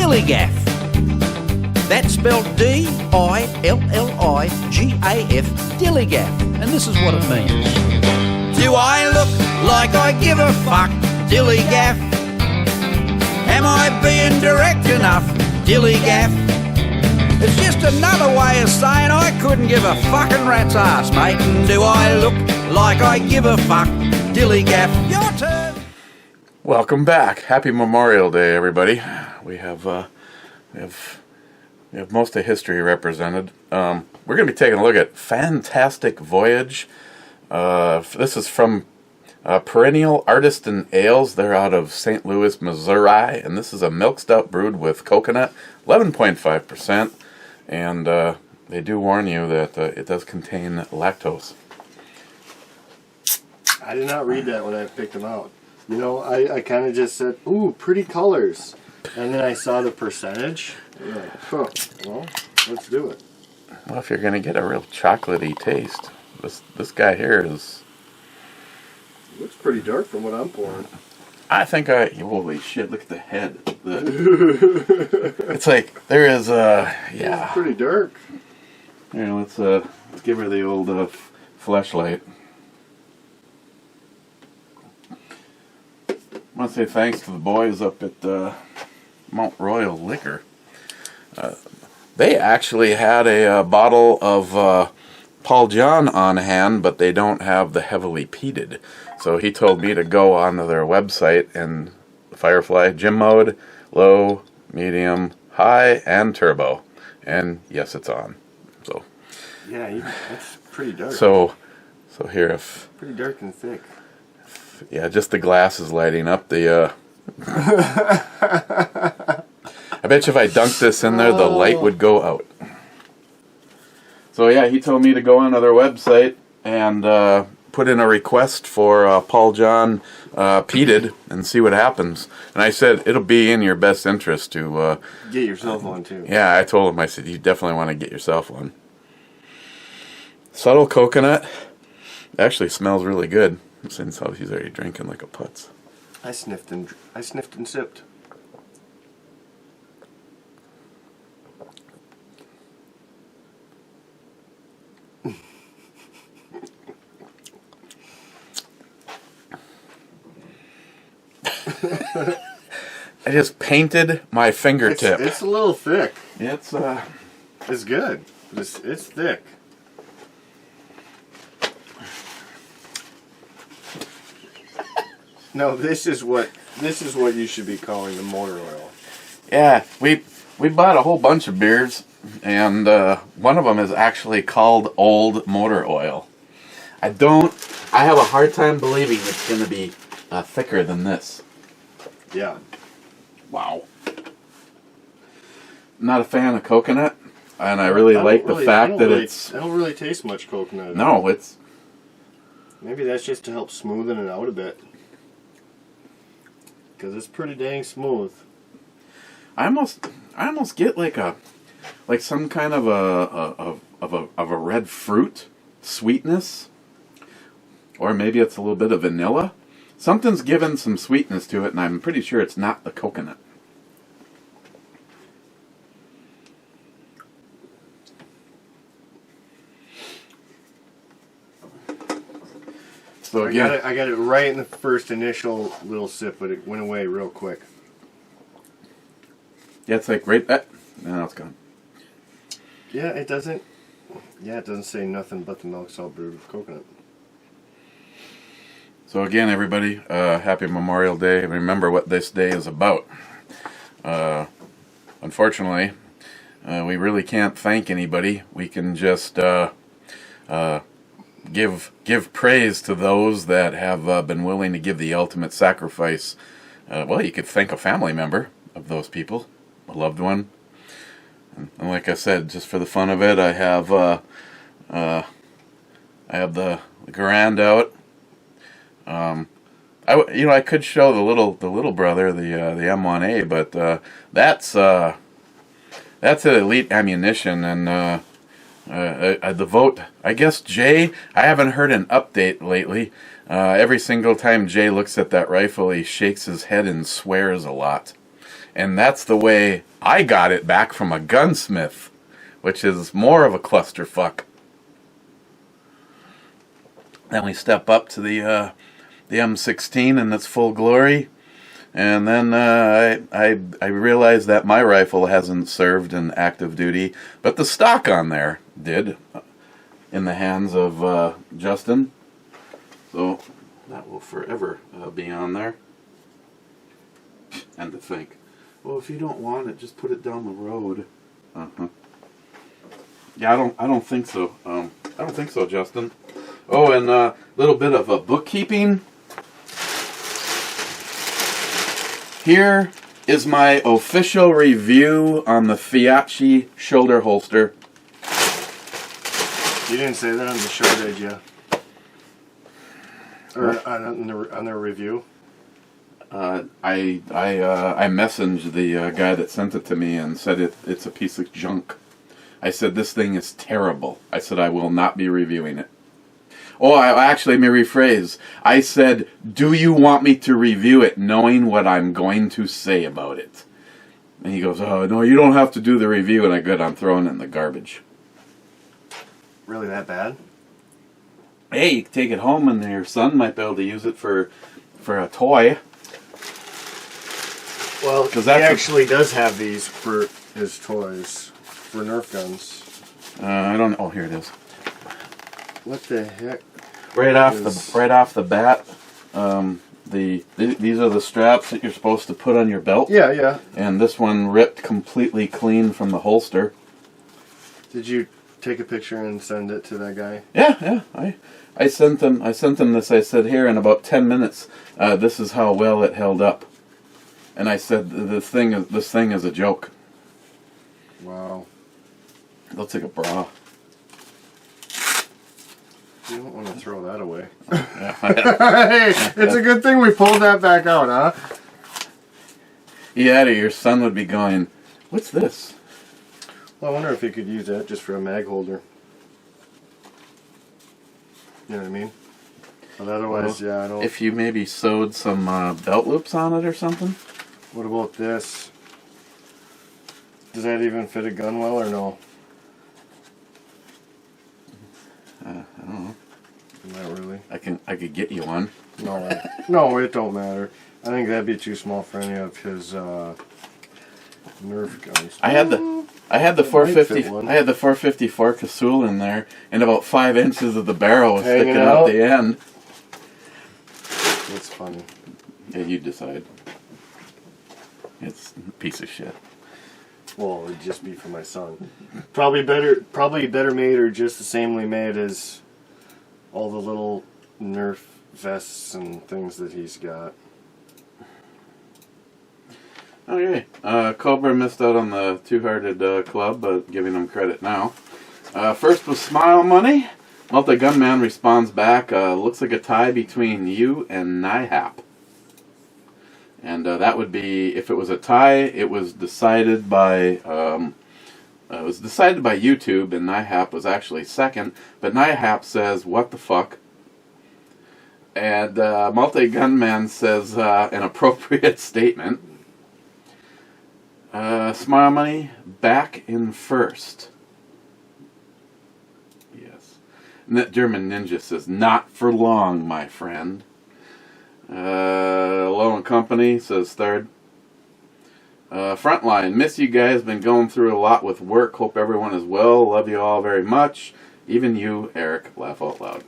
Dilligaff. That's spelled D-I-L-L-I-G-A-F, Dilligaff. And this is what it means. Do I look like I give a fuck? Dilligaff. Am I being direct enough? Dilligaff. It's just another way of saying I couldn't give a fucking rat's ass, mate. And do I look like I give a fuck? Dilligaff, your turn. Welcome back. Happy Memorial Day, everybody. We have most of history represented. We're going to be taking a look at Fantastic Voyage. This is from Perennial Artisan Ales. They're out of St. Louis, Missouri, and this is a milk stout brewed with coconut, 11.5%, and they do warn you that it does contain lactose. I did not read that when I picked them out. You know, I kind of just said, ooh, pretty colors. And then I saw the percentage. And I'm like, huh, well, let's do it. Well, if you're going to get a real chocolatey taste, this guy here is... Looks pretty dark from what I'm pouring. I think holy shit, look at the head. It's like, there is, yeah. It's pretty dark. Here, let's give her the old fleshlight. I want to say thanks to the boys up at Mount Royal Liquor. They actually had a bottle of Paul John on hand, but they don't have the heavily peated. So he told me to go onto their website and Firefly Gym Mode, Low, Medium, High, and Turbo. And yes, it's on. So yeah, that's pretty dark. So here, if pretty dark and thick. Yeah, just the glass is lighting up. The I bet you if I dunked this in there, the light would go out. So yeah, he told me to go onto their website and put in a request for Paul John peated and see what happens. And I said it'll be in your best interest to get yourself one too. Yeah, I told him. I said you definitely want to get yourself one. Subtle coconut. Actually smells really good. Since he's already drinking like a putz. I sniffed and sipped. I just painted my fingertip. It's a little thick. It's good. It's thick. No, this is what you should be calling the motor oil. Yeah, we bought a whole bunch of beers, and one of them is actually called Old Motor Oil. I have a hard time believing it's going to be thicker than this. Yeah. Wow. Not a fan of coconut, and I really like the fact that it's... I don't really taste much coconut. No, it's... Maybe that's just to help smoothen it out a bit. Because it's pretty dang smooth. I almost get like some kind of a red fruit sweetness, or maybe it's a little bit of vanilla. Something's given some sweetness to it, and I'm pretty sure it's not the coconut. So again, I got it right in the first initial little sip, but it went away real quick. Yeah, it's like right that. Now it's gone. Yeah, it doesn't. Yeah, it doesn't say nothing but the milk salt brewed with coconut. So again, everybody, happy Memorial Day. Remember what this day is about. Unfortunately, we really can't thank anybody. We can just give praise to those that have been willing to give the ultimate sacrifice. Well, you could thank a family member of those people, a loved one. And like I said, just for the fun of it, I have the Garand out. I could show the little brother, the M1A, but that's an Elite Ammunition, and the vote. I guess Jay. I haven't heard an update lately. Every single time Jay looks at that rifle, he shakes his head and swears a lot. And that's the way I got it back from a gunsmith, which is more of a clusterfuck. Then we step up to the M16 in its full glory, and then I realized that my rifle hasn't served in active duty, but the stock on there did, in the hands of Justin. So that will forever be on there. And to think, well, if you don't want it, just put it down the road. Yeah, I don't think so. I don't think so, Justin. Oh, and a little bit of bookkeeping. Here is my official review on the Fiatchi shoulder holster. You didn't say that on the show, did you? Or on their review? I messaged the guy that sent it to me and said it's a piece of junk. I said, this thing is terrible. I said, I will not be reviewing it. Oh, let me rephrase. I said, do you want me to review it knowing what I'm going to say about it? And he goes, oh, no, you don't have to do the review. And I go, I'm throwing it in the garbage. Really that bad? Hey, you can take it home and your son might be able to use it for a toy. Well, he actually does have these for his toys, for Nerf guns. I don't know. Oh, here it is. What the heck? Right off the bat, these are the straps that you're supposed to put on your belt. Yeah, yeah. And this one ripped completely clean from the holster. Did you take a picture and send it to that guy? Yeah. I sent them this. I said, here in about 10 minutes, this is how well it held up. And I said, this thing is a joke. Wow. Looks like a bra. You don't want to throw that away. Hey, it's a good thing we pulled that back out, huh? Yeah, your son would be going, what's this? Well, I wonder if he could use that just for a mag holder. You know what I mean? But otherwise, well, yeah, I don't... If you maybe sewed some belt loops on it or something? What about this? Does that even fit a gun well or no? I don't know. Not really. I could get you one. No, no, it don't matter. I think that'd be too small for any of his Nerf guns. I had the 450. I had the 454 Casull in there, and about 5 inches of the barrel was Hanging sticking out the end. That's funny. Yeah, you decide. It's a piece of shit. Well, it'd just be for my son. Probably better made or just the samely made as all the little Nerf vests and things that he's got. Okay. Cobra missed out on the Two-Hearted Club, but giving him credit now. First was Smile Money. Multi-Gunman responds back, looks like a tie between you and NIHAP. And that would be, if it was a tie, it was decided by YouTube, and NIHAP was actually second. But NIHAP says, "What the fuck?" And Multi-Gunman says an appropriate statement. Smile Money back in first. Yes. German Ninja says, "Not for long, my friend." Low and Company says third. Frontline, miss you guys. Been going through a lot with work. Hope everyone is well. Love you all very much. Even you, Eric. Laugh out loud.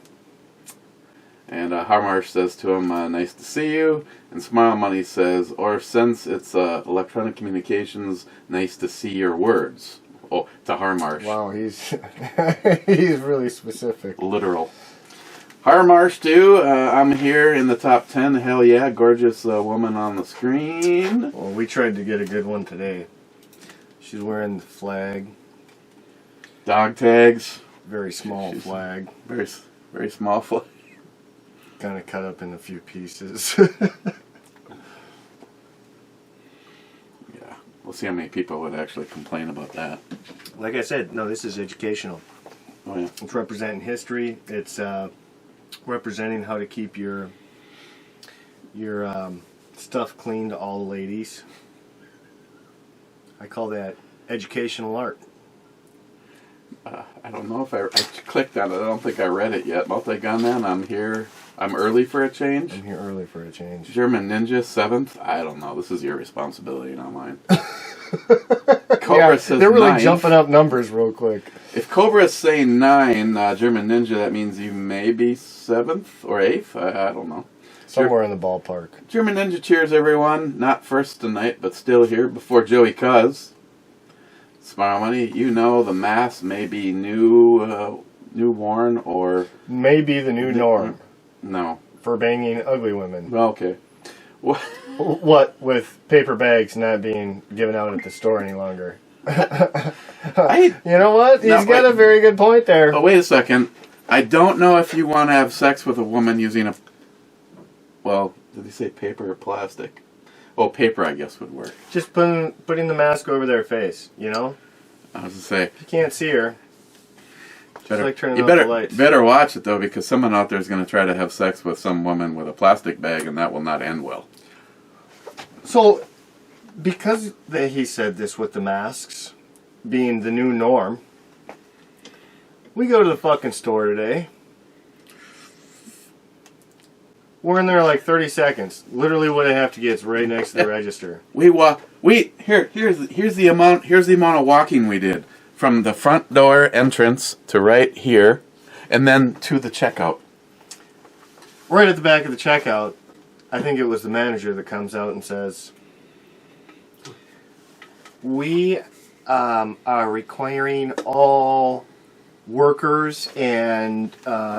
And Harmarsh says to him, nice to see you. And Smile Money says, or since it's electronic communications, nice to see your words. Oh, to Harmarsh. Wow, he's he's really specific. Literal. Harmarsh too. I'm here in the top 10. Hell yeah, gorgeous woman on the screen. Well, we tried to get a good one today. She's wearing the flag. Dog tags. Very small flag. Very small flag. Kind of cut up in a few pieces. Yeah, we'll see how many people would actually complain about that. Like I said, no, this is educational. Oh yeah. It's representing history. It's representing how to keep your stuff clean to all the ladies. I call that educational art. I don't know if I clicked on it. I don't think I read it yet. Multi-gunman, I'm here. I'm early for a change. I'm here early for a change. German Ninja, 7th. I don't know. This is your responsibility, not mine. Cobra says they're really 9th. Jumping up numbers real quick. If Cobra is saying 9, German Ninja, that means you may be 7th or 8th. I don't know. Somewhere in the ballpark. German Ninja, cheers, everyone. Not first tonight, but still here before Joey Cuz. Smile Money, you know the mask may be new worn or... Maybe the new norm. No. For banging ugly women. Okay. What with paper bags not being given out at the store any longer? You know what? He's got a very good point there. Oh, wait a second. I don't know if you want to have sex with a woman using a... Well, did he say paper or plastic? Well, paper, I guess, would work. Just putting the mask over their face, you know? I was to say... You can't see her. Like turning off the lights. Better watch it, though, because someone out there is going to try to have sex with some woman with a plastic bag, and that will not end well. So, because he said this with the masks being the new norm, we go to the fucking store today. We're in there like 30 seconds. Literally, what I have to get is right next to the register. Here's the amount of walking we did. From the front door entrance to right here, and then to the checkout. Right at the back of the checkout, I think it was the manager that comes out and says, "We are requiring all workers and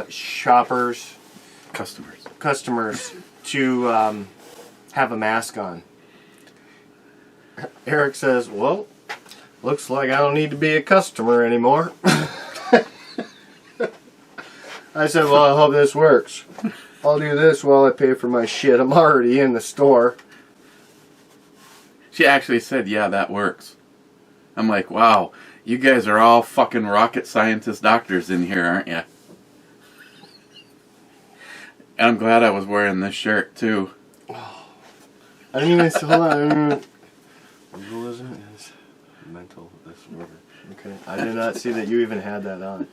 shoppers, customers to have a mask on." Eric says, "Well, looks like I don't need to be a customer anymore." I said, "Well, I hope this works. I'll do this while I pay for my shit. I'm already in the store." She actually said, "Yeah, that works." I'm like, wow, you guys are all fucking rocket scientist doctors in here, aren't you? And I'm glad I was wearing this shirt, too. I didn't even say, hold on. Legalism is mental disorder. Okay. I did not see that you even had that on.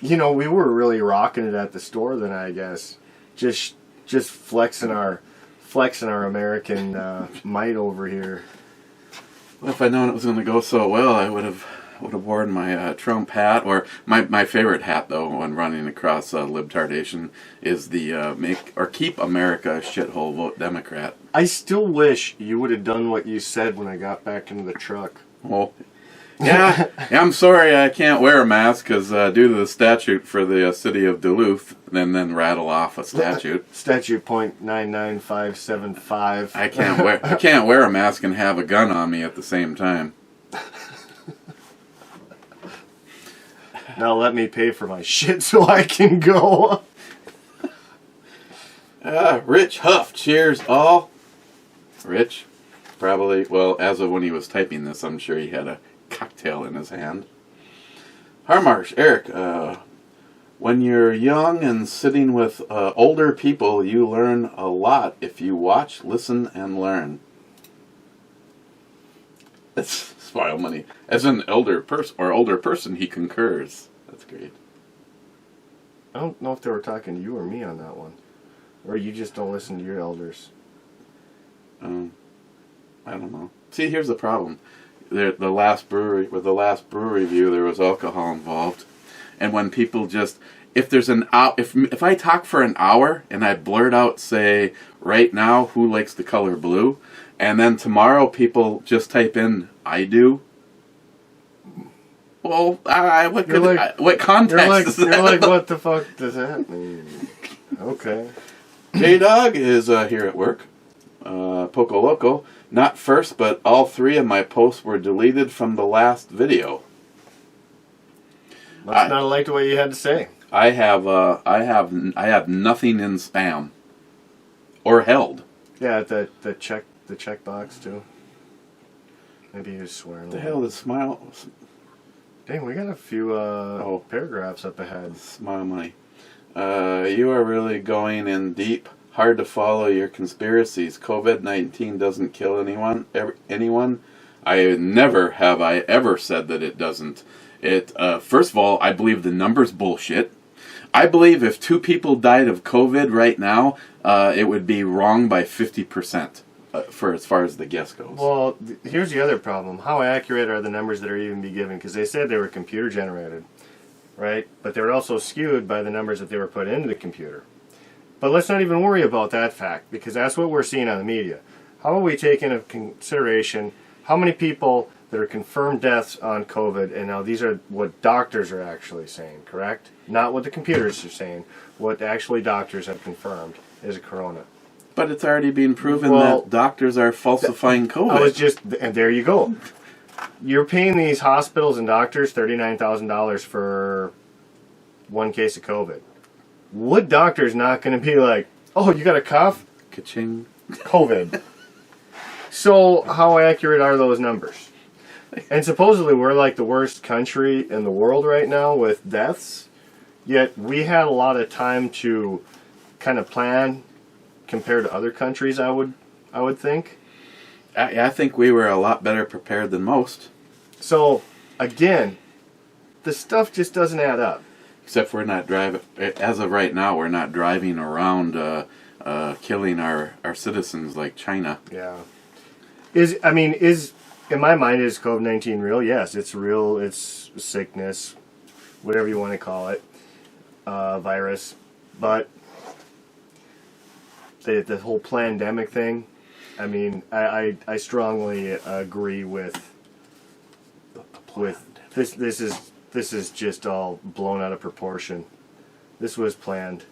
You know, we were really rocking it at the store then, I guess. Just flexing our American might over here. Well, if I'd known it was going to go so well, I would have worn my Trump hat, or my favorite hat though when running across libtardation is the make or keep America a shithole, vote Democrat. I still wish you would have done what you said when I got back into the truck. Well, yeah, I'm sorry I can't wear a mask because due to the statute for the city of Duluth, and then rattle off a statute. Statute .99575. I can't wear a mask and have a gun on me at the same time. Now let me pay for my shit so I can go. Rich Huff, cheers all. Rich, probably, well, as of when he was typing this, I'm sure he had a cocktail in his hand. Harmarsh, Eric, when you're young and sitting with older people, you learn a lot if you watch, listen, and learn. That's Smile Money. As an older person, he concurs. That's great. I don't know if they were talking to you or me on that one. Or you just don't listen to your elders. I don't know. See, here's the problem. The last brewery review, there was alcohol involved, and when people just, if I talk for an hour and I blurt out, say, right now, who likes the color blue, and then tomorrow people just type in, I do. Well, what context is that? You're like, what the fuck does that mean? Okay. J-Dog is here at work. Poco Loco. Not first, but all 3 of my posts were deleted from the last video. Must not like the way you had to say. I have nothing in spam or held. Yeah, the check box too. Maybe he was swearing. What the hell is Smile? Dang, we got a few paragraphs up ahead. Smile Money. You are really going in deep. hard to follow your conspiracies. COVID-19 doesn't kill anyone. I never have I ever said that it doesn't. First of all, I believe the number's bullshit. I believe if 2 people died of COVID right now, it would be wrong by 50%. For as far as the guess goes. Well, here's the other problem. How accurate are the numbers that are even be given? Because they said they were computer generated, right? But they were also skewed by the numbers that they were put into the computer. But let's not even worry about that fact, because that's what we're seeing on the media. How about we take into consideration how many people that are confirmed deaths on COVID, and now these are what doctors are actually saying, correct? Not what the computers are saying. What actually doctors have confirmed is a corona. But it's already been proven that doctors are falsifying COVID. And there you go. You're paying these hospitals and doctors $39,000 for 1 case of COVID. What doctor's not going to be like, oh, you got a cough? Ka-ching. COVID. So how accurate are those numbers? And supposedly we're like the worst country in the world right now with deaths. Yet we had a lot of time to kind of plan compared to other countries, I would think. I think we were a lot better prepared than most. So, again, the stuff just doesn't add up. Except we're not driving, as of right now, we're not driving around killing our citizens like China. Yeah. In my mind, is COVID-19 real? Yes, it's real. It's sickness, whatever you want to call it, virus. But the whole pandemic thing, I strongly agree with this. This is just all blown out of proportion. This was planned.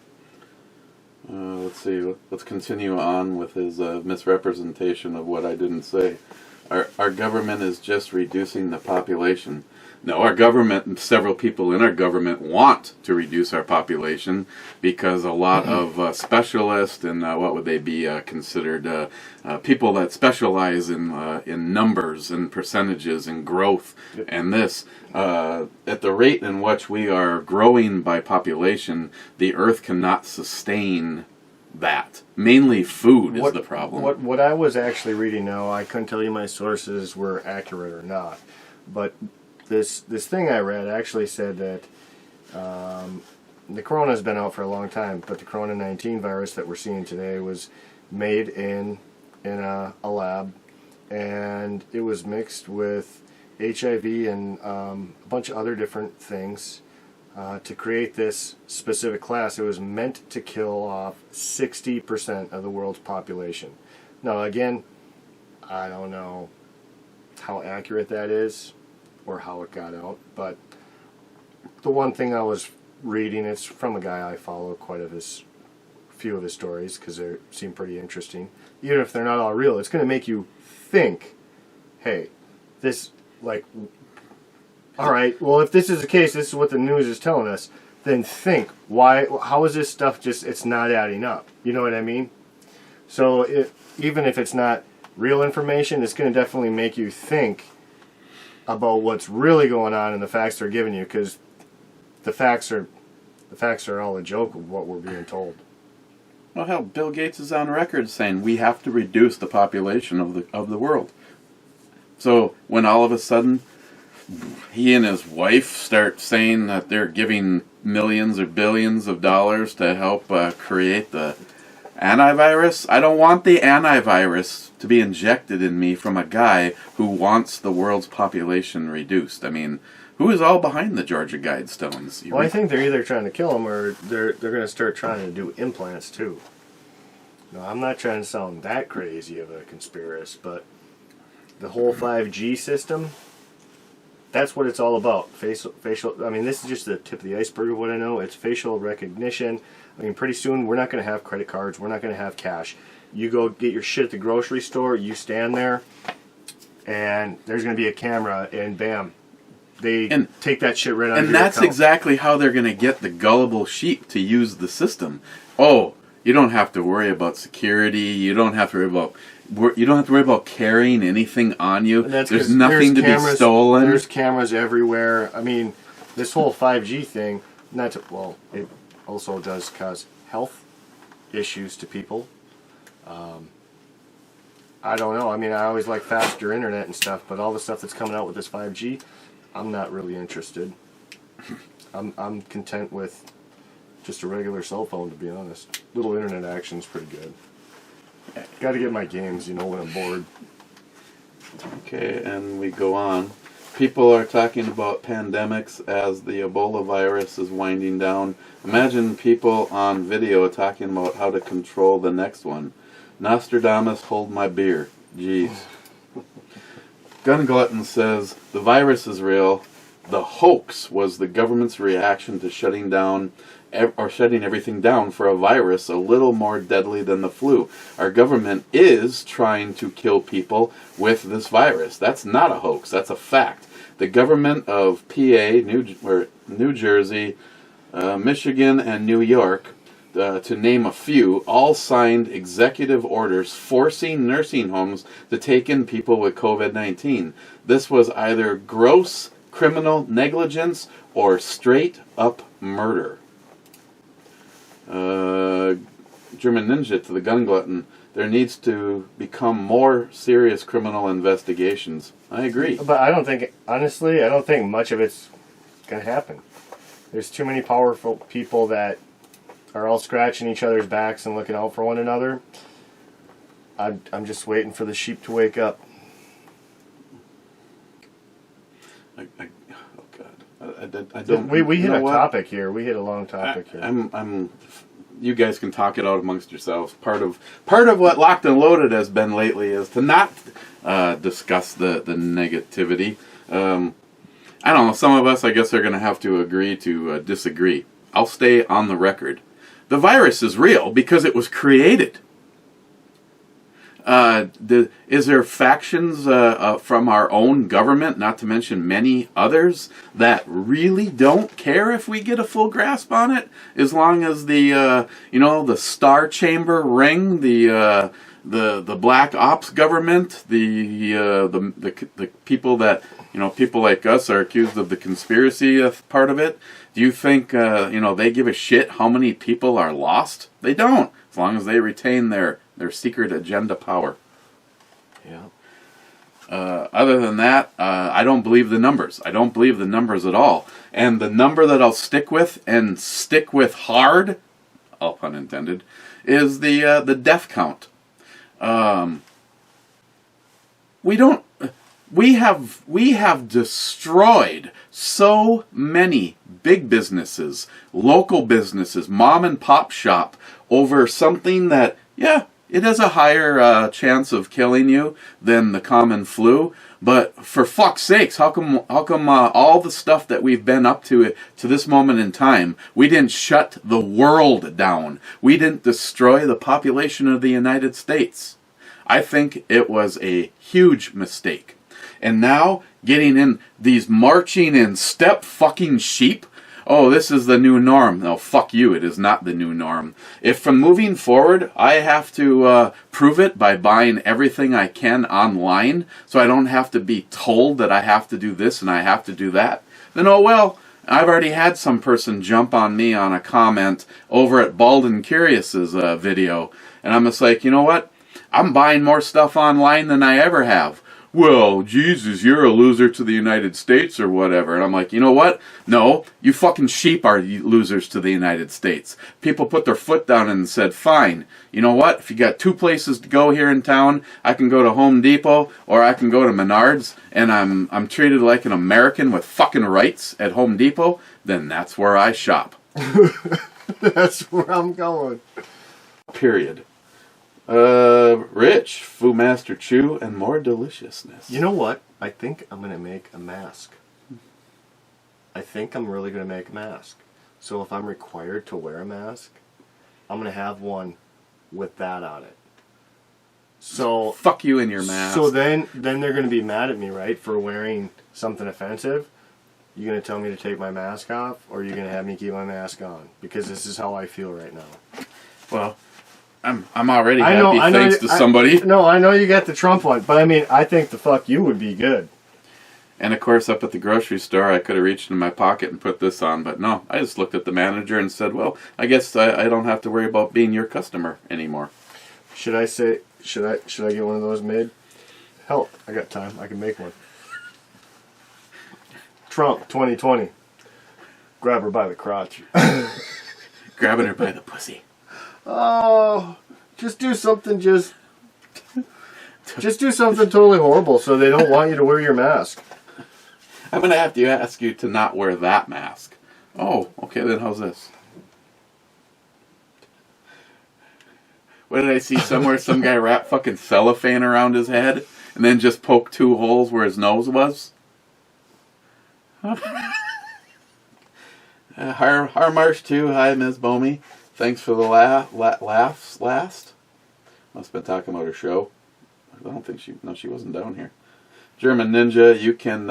Let's see. Let's continue on with his misrepresentation of what I didn't say. Our government is just reducing the population. No, our government and several people in our government want to reduce our population because a lot of specialists and what would they be considered? People that specialize in numbers and percentages and growth and this. At the rate in which we are growing by population, the earth cannot sustain that. Mainly food is the problem. What I was actually reading now, I couldn't tell you my sources were accurate or not, but this thing I read actually said that the corona has been out for a long time, but the corona-19 virus that we're seeing today was made in a lab, and it was mixed with HIV and a bunch of other different things to create this specific class. It was meant to kill off 60% of the world's population. Now, again, I don't know how accurate that is or how it got out, but the one thing I was reading, it's from a guy I follow quite a few of his stories because they seem pretty interesting. Even if they're not all real, it's going to make you think, hey, this, like, all right, well, if this is the case, this is what the news is telling us, then think, how is this stuff just, it's not adding up? You know what I mean? So even if it's not real information, it's going to definitely make you think about what's really going on and the facts they're giving you, because the facts are all a joke of what we're being told. Well, hell, Bill Gates is on record saying we have to reduce the population of the world. So when all of a sudden he and his wife start saying that they're giving millions or billions of dollars to help create the antivirus, I don't want the antivirus to be injected in me from a guy who wants the world's population reduced. I mean, who is all behind the Georgia Guidestones? Well, I think they're either trying to kill him or they're going to start trying to do implants too. No, I'm not trying to sound that crazy of a conspiracist, but the whole 5G system, that's what it's all about. Facial. I mean, this is just the tip of the iceberg of what I know. It's facial recognition. I mean, pretty soon we're not going to have credit cards. We're not going to have cash. You go get your shit at the grocery store. You stand there, and there's going to be a camera, and bam, they take that shit right out of your And that's account. exactly how they're going to get the gullible sheep to use the system. Oh, you don't have to worry about security. You don't have to worry about carrying anything on you. There's nothing to be stolen. There's cameras everywhere. I mean, this whole 5G thing, it also does cause health issues to people. I don't know. I mean, I always like faster internet and stuff, but all the stuff that's coming out with this 5G, I'm not really interested. I'm content with just a regular cell phone, to be honest. Little internet action's pretty good. Got to get my games, when I'm bored. Okay, and we go on. People are talking about pandemics as the Ebola virus is winding down. Imagine people on video talking about how to control the next one. Nostradamus, hold my beer. Jeez. Gun Glutton says, the virus is real. The hoax was the government's reaction to shutting everything down for a virus a little more deadly than the flu. Our government is trying to kill people with this virus. That's not a hoax. That's a fact. The government of PA, New Jersey, Michigan, and New York, to name a few, all signed executive orders forcing nursing homes to take in people with COVID-19. This was either gross criminal negligence or straight up murder. German Ninja to the Gun Glutton. There needs to become more serious criminal investigations. I agree. But I don't think much of it's going to happen. There's too many powerful people that are all scratching each other's backs and looking out for one another. I'm just waiting for the sheep to wake up. Oh God! I don't. We hit a topic here. We hit a long topic here. You guys can talk it out amongst yourselves. Part of what Locked and Loaded has been lately is to not discuss the negativity. I don't know. Some of us, I guess, are going to have to agree to disagree. I'll stay on the record. The virus is real because it was created. Is there factions from our own government, not to mention many others, that really don't care if we get a full grasp on it, as long as the Star Chamber ring, the Black Ops government, the people that people like us are accused of the conspiracy part of it. Do you think they give a shit how many people are lost? They don't, as long as they retain their secret agenda power. Yeah. Other than that, I don't believe the numbers. I don't believe the numbers at all. And the number that I'll stick with, and stick with hard, all pun intended, is the death count. We have destroyed so many big businesses, local businesses, mom and pop shop, over something that, it has a higher chance of killing you than the common flu. But for fuck's sakes, how come all the stuff that we've been up to this moment in time, we didn't shut the world down? We didn't destroy the population of the United States. I think it was a huge mistake. And now, getting in these marching in step fucking sheep, oh, this is the new norm. No, fuck you, it is not the new norm. If from moving forward, I have to prove it by buying everything I can online, so I don't have to be told that I have to do this and I have to do that, then oh well, I've already had some person jump on me on a comment over at Bald and Curious's video, and I'm just like, you know what? I'm buying more stuff online than I ever have. Well, Jesus, you're a loser to the United States or whatever. And I'm like, you know what? No, you fucking sheep are losers to the United States. People put their foot down and said, fine, you know what? If you got two places to go here in town, I can go to Home Depot or I can go to Menards, and I'm treated like an American with fucking rights at Home Depot, then that's where I shop. That's where I'm going. Period. Rich, Fu Master Chew, and more deliciousness. You know what? I think I'm going to make a mask. I think I'm really going to make a mask. So if I'm required to wear a mask, I'm going to have one with that on it. So fuck you and your mask. So then they're going to be mad at me, right, for wearing something offensive. You going to tell me to take my mask off, or are you going to have me keep my mask on? Because this is how I feel right now. Well, I'm already happy thanks to somebody. No, I know you got the Trump one, but I mean, I think the fuck you would be good. And of course, up at the grocery store, I could have reached in my pocket and put this on, but no, I just looked at the manager and said, well, I guess I don't have to worry about being your customer anymore. Should I get one of those made? Hell, I got time. I can make one. Trump 2020. Grab her by the crotch. Grabbing her by the pussy. Oh, just do something just do something totally horrible so they don't want you to wear your mask. I'm going to have to ask you to not wear that mask. Oh, okay, then how's this? What did I see somewhere? Some guy wrapped fucking cellophane around his head and then just poked 2 holes where his nose was? Harmarsh too. Hi, Ms. Bomey. Thanks for the laughs last. Must have been talking about her show. I don't think she wasn't down here. German Ninja, you can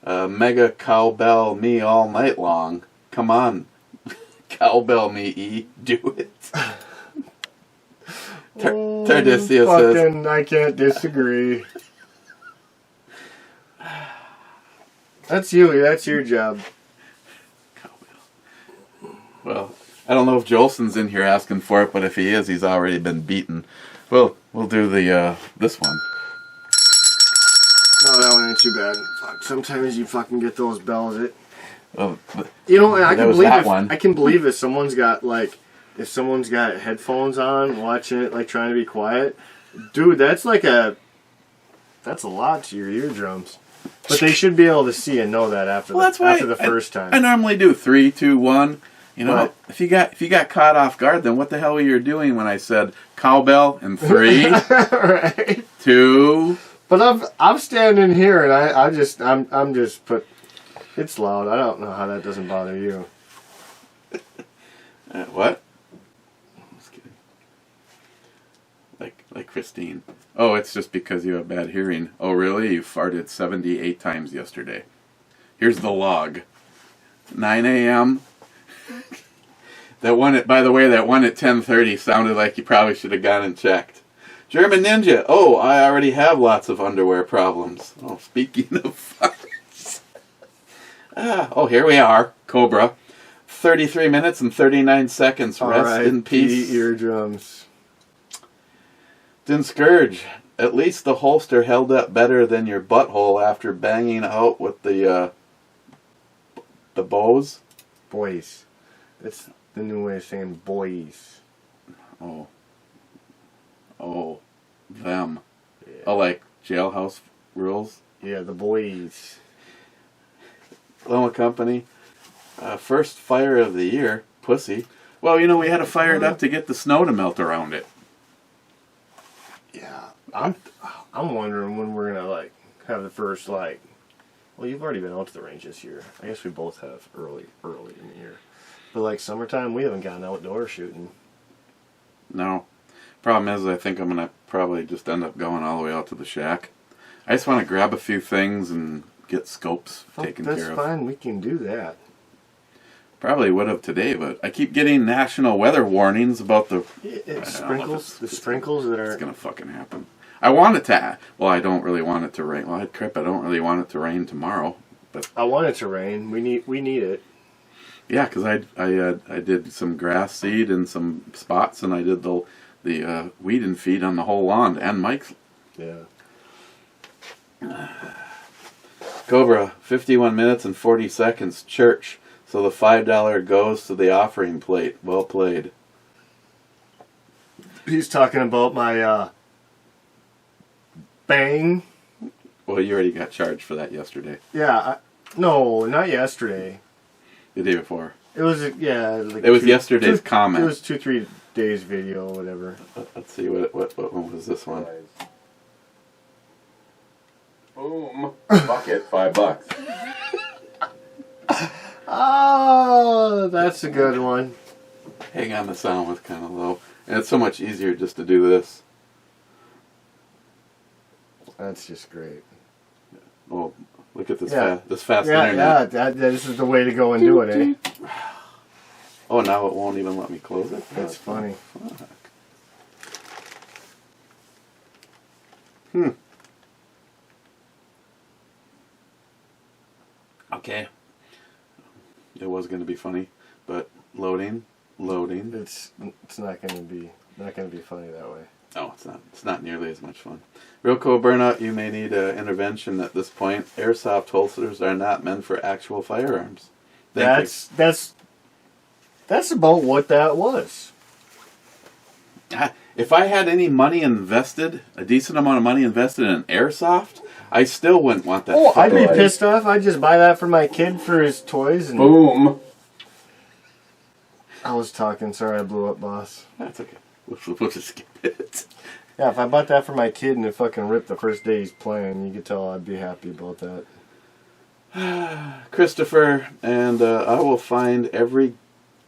mega cowbell me all night long. Come on. Cowbell me, E. Do it. Tardissia says, I can't disagree. That's you. That's your job. Well, I don't know if Jolson's in here asking for it, but if he is, he's already been beaten. Well, we'll do the this one. Oh, that one ain't too bad. Fuck, sometimes you fucking get those bells. Well, I can believe if someone's got headphones on, watching it, like trying to be quiet. Dude, that's a lot to your eardrums. But they should be able to see and know that after the first time. I normally do 3, 2, 1. You know, What? if you got caught off guard, then what the hell were you doing when I said cowbell in 3, right. 2? But I'm standing here and I'm just put. It's loud. I don't know how that doesn't bother you. What? Just kidding. Like Christine. Oh, it's just because you have bad hearing. Oh, really? You farted 78 times yesterday. Here's the log. 9 a.m. That one at 10:30 sounded like you probably should have gone and checked. German Ninja. Oh, I already have lots of underwear problems. Oh, speaking of farts. Oh, here we are. Cobra. 33 minutes and 39 seconds. Rest in peace. Eardrums. Din Scourge. At least the holster held up better than your butthole after banging out with the bows. Boys. That's the new way of saying boys. Oh, them. Yeah. Oh, like jailhouse rules. Yeah, the boys. Loma Company. First fire of the year. Pussy. Well, we had to fire it up to get the snow to melt around it. Yeah, I'm wondering when we're gonna have the first Well, you've already been out to the range this year. I guess we both have early in the year. But summertime, we haven't gone outdoor shooting. No. Problem is, I think I'm going to probably just end up going all the way out to the shack. I just want to grab a few things and get scopes taken care of. That's fine. We can do that. Probably would have today, but I keep getting national weather warnings about the sprinkles. The sprinkles that are... It's going to fucking happen. I want it to... Well, I don't really want it to rain. Well, I don't really want it to rain tomorrow. But I want it to rain. We need it. Yeah, because I did some grass seed and some spots, and I did the weed and feed on the whole lawn and Mike's. Yeah. Cobra, 51 minutes and 40 seconds. Church. So the $5 goes to the offering plate. Well played. He's talking about my bang. Well, you already got charged for that yesterday. Yeah. No, not yesterday. The day before. It was, yeah. It was yesterday's comment. It was 2-3 days video or whatever. Let's see, what one was this one? Boom. Bucket, $5. Oh, that's a good one. Hang on, the sound was kind of low. And it's so much easier just to do this. That's just great. Oh, look at this Yeah. fast internet. Yeah, this is the way to go and do it, eh? Oh, now it won't even let me close it? That's funny. Fuck. Okay. It was going to be funny, but loading. It's not gonna be funny that way. Oh, it's not. It's not nearly as much fun. Real cool burnout. You may need intervention at this point. Airsoft holsters are not meant for actual firearms. That's about what that was. If I had any money invested, a decent amount of money invested in airsoft, I still wouldn't want that. Oh, I'd be pissed off. I'd just buy that for my kid for his toys. And Boom. I was talking. Sorry, I blew up, boss. That's okay. We'll just skip it. Yeah, if I bought that for my kid and it fucking ripped the first day he's playing, you could tell I'd be happy about that. Christopher, and I will find every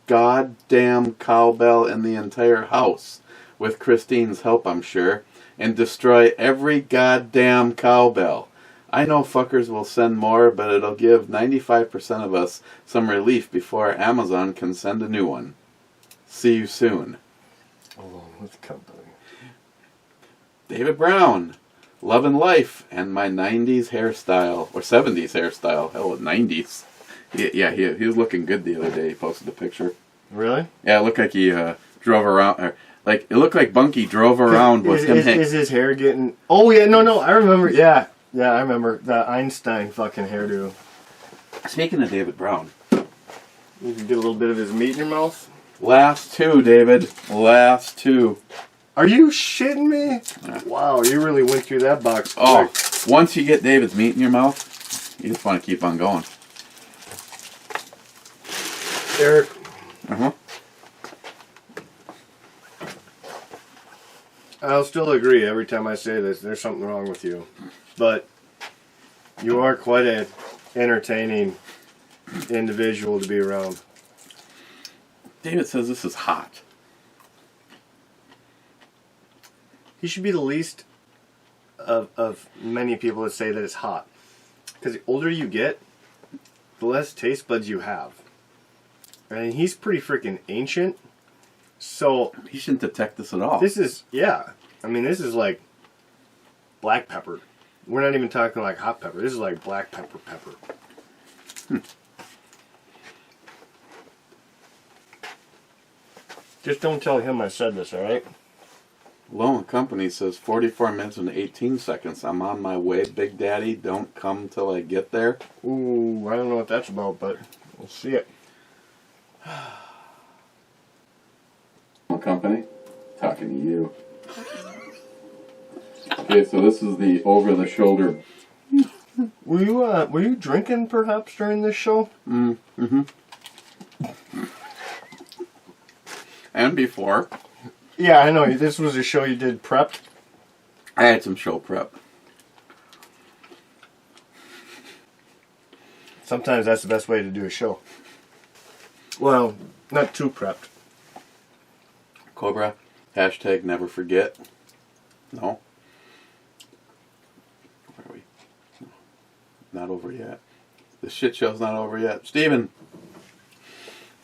goddamn cowbell in the entire house, with Christine's help, I'm sure, and destroy every goddamn cowbell. I know fuckers will send more, but it'll give 95% of us some relief before Amazon can send a new one. See you soon. Along with company. David Brown, love and life, and my 90s hairstyle, or 70s hairstyle, hell, 90s. He was looking good the other day. He posted a picture. Really? Yeah, it looked like he drove around, it looked like Bunky drove around with him. Is his hair getting... Oh, yeah, no, I remember, yeah, I remember the Einstein fucking hairdo. Speaking of David Brown. You can get a little bit of his meat in your mouth. Last two, David. Last two. Are you shitting me? Wow, you really went through that box quick. Oh, once you get David's meat in your mouth, you just want to keep on going. Eric. Uh-huh. I'll still agree every time I say this. There's something wrong with you. But you are quite an entertaining individual to be around. David says this is hot. He should be the least of many people that say that it's hot. Because the older you get, the less taste buds you have. And he's pretty freaking ancient. So He shouldn't detect this at all. this is, yeah. I mean, this is like black pepper. We're not even talking like hot pepper. This is like black pepper. Just don't tell him I said this, alright? Loan Company says 44 minutes and 18 seconds. I'm on my way, Big Daddy. Don't come till I get there. Ooh, I don't know what that's about, but we'll see it. Loan Company, talking to you. Okay, so this is the over-the-shoulder. Were you drinking perhaps during this show? Mm-hmm. And before. Yeah, I know. This was a show you did prep. I had some show prep. Sometimes that's the best way to do a show. Well, not too prepped. Cobra, hashtag never forget. No. Where are we? Not over yet. The shit show's not over yet. Steven,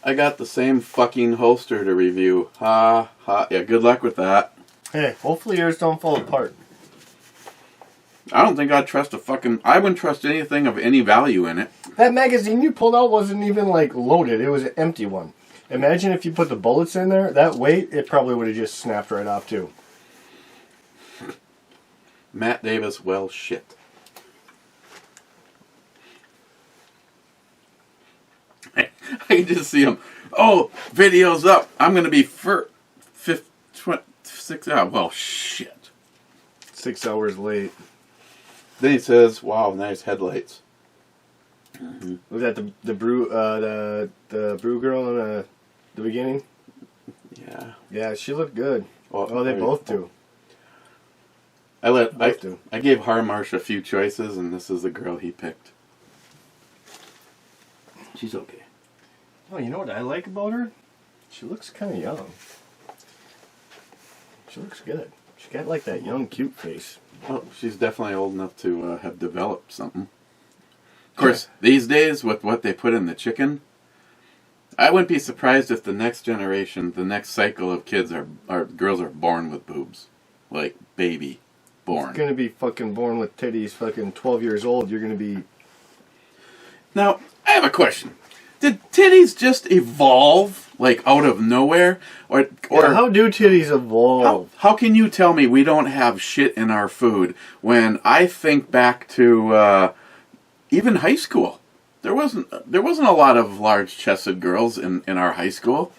I got the same fucking holster to review. Ha, ha. Yeah, good luck with that. Hey, hopefully yours don't fall apart. I don't think I'd trust I wouldn't trust anything of any value in it. That magazine you pulled out wasn't even, like, loaded. It was an empty one. Imagine if you put the bullets in there, that weight, it probably would have just snapped right off, too. Matt Davis, well, shit. I can just see him. Oh, video's up. I'm going to be 6 hours. Well, shit. 6 hours late. Then he says, wow, nice headlights. Mm-hmm. Was that the brew girl in the beginning? Yeah. Yeah, she looked good. Oh, They both do. I gave Harmarsh a few choices, and this is the girl he picked. She's okay. Oh, you know what I like about her? She looks kind of young. She looks good. She got like that young, cute face. Well, she's definitely old enough to have developed something. Of course, these days, with what they put in the chicken, I wouldn't be surprised if the next generation, the next cycle of kids girls are born with boobs. Like, baby born. It's gonna be fucking born with titties, fucking 12 years old. You're gonna be... Now, I have a question. Did titties just evolve, like, out of nowhere? Or how do titties evolve? how can you tell me we don't have shit in our food when I think back to even high school? There wasn't a lot of large-chested girls in our high school.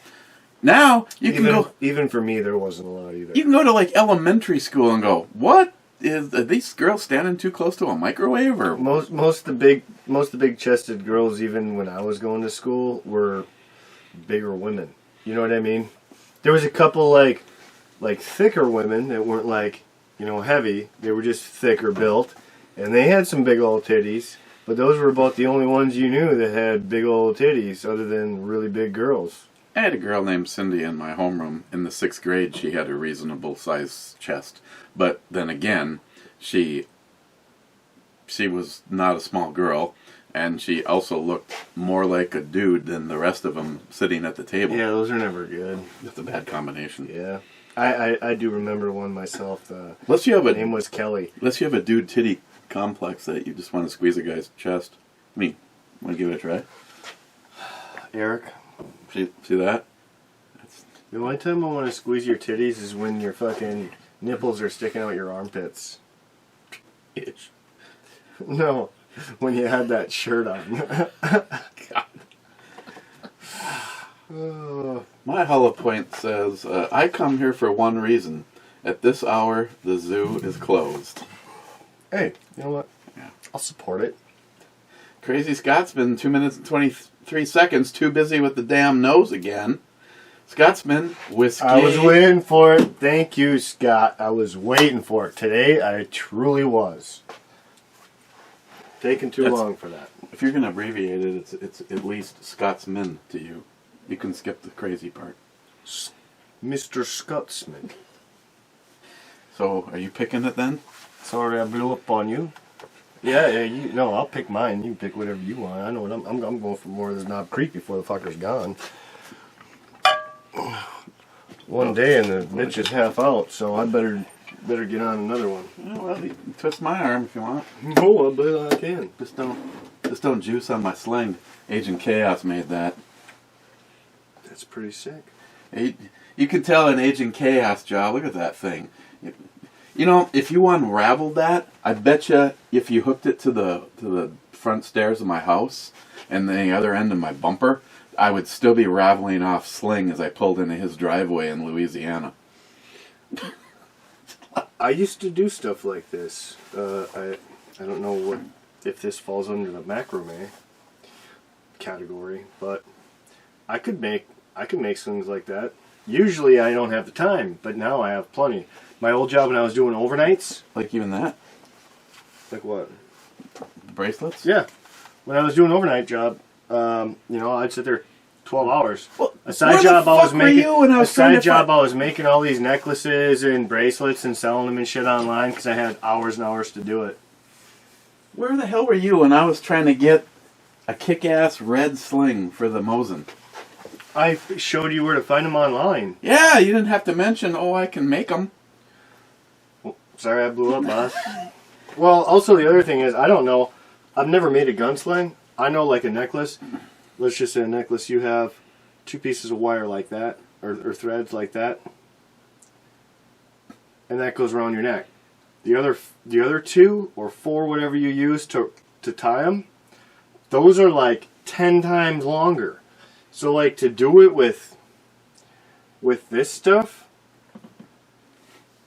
Now, you can go... Even for me, there wasn't a lot either. You can go to, like, elementary school and go, what? Are these girls standing too close to a microwave? Or Most of the big chested girls, even when I was going to school, were bigger women. You know what I mean? There was a couple like thicker women that weren't like, you know, heavy. They were just thicker built, and they had some big old titties. But those were about the only ones you knew that had big old titties, other than really big girls. I had a girl named Cindy in my homeroom. In the 6th grade, she had a reasonable size chest. But then again, she was not a small girl, and she also looked more like a dude than the rest of them sitting at the table. Yeah, those are never good. That's a bad combination. Yeah. I do remember one myself. Unless you have Her name was Kelly. Unless you have a dude titty complex that you just want to squeeze a guy's chest. Me. Want to give it a try? Eric. See that? The only time I want to squeeze your titties is when your fucking nipples are sticking out your armpits. Itch. No, when you had that shirt on. God. My hollow point says, I come here for one reason. At this hour, the zoo is closed. Hey, you know what? Yeah. I'll support it. Crazy Scotsman, 2 minutes and 23 seconds, too busy with the damn nose again. Scotsman, whiskey. I was waiting for it. Thank you, Scott. I was waiting for it. Today, I truly was. Taking too long for that. If you're going to abbreviate it, it's at least Scotsman to you. You can skip the crazy part. Mr. Scotsman. So, are you picking it then? Sorry I blew up on you. Yeah, no, I'll pick mine. You can pick whatever you want. I know what I'm going for more of this Knob Creek before the fucker's gone. One day and the bitch is half out, so I better get on another one. Oh, well, you can twist my arm if you want. No, I bet I can. Just don't juice on my sling. Agent Chaos made that. That's pretty sick. You can tell an Agent Chaos job. Look at that thing. You know, if you unraveled that, I bet you if you hooked it to the front stairs of my house and the other end of my bumper, I would still be raveling off sling as I pulled into his driveway in Louisiana. I used to do stuff like this. I don't know if this falls under the macrame category, but I could make slings like that. Usually I don't have the time, but now I have plenty. My old job when I was doing overnights. Like even that? Like what? Bracelets? Yeah. When I was doing overnight job, I'd sit there 12 hours. Well, a side job I was making. I was making all these necklaces and bracelets and selling them and shit online because I had hours and hours to do it. Where the hell were you when I was trying to get a kick-ass red sling for the Mosin? I showed you where to find them online. Yeah, you didn't have to mention, I can make them. Sorry I blew up, boss. Well, also the other thing is, I don't know. I've never made a gunsling. I know like a necklace. Let's just say a necklace. You have 2 pieces of wire like that, or threads like that. And that goes around your neck. The other 2 or 4, whatever you use to tie them, those are like 10 times longer. So like to do it with this stuff,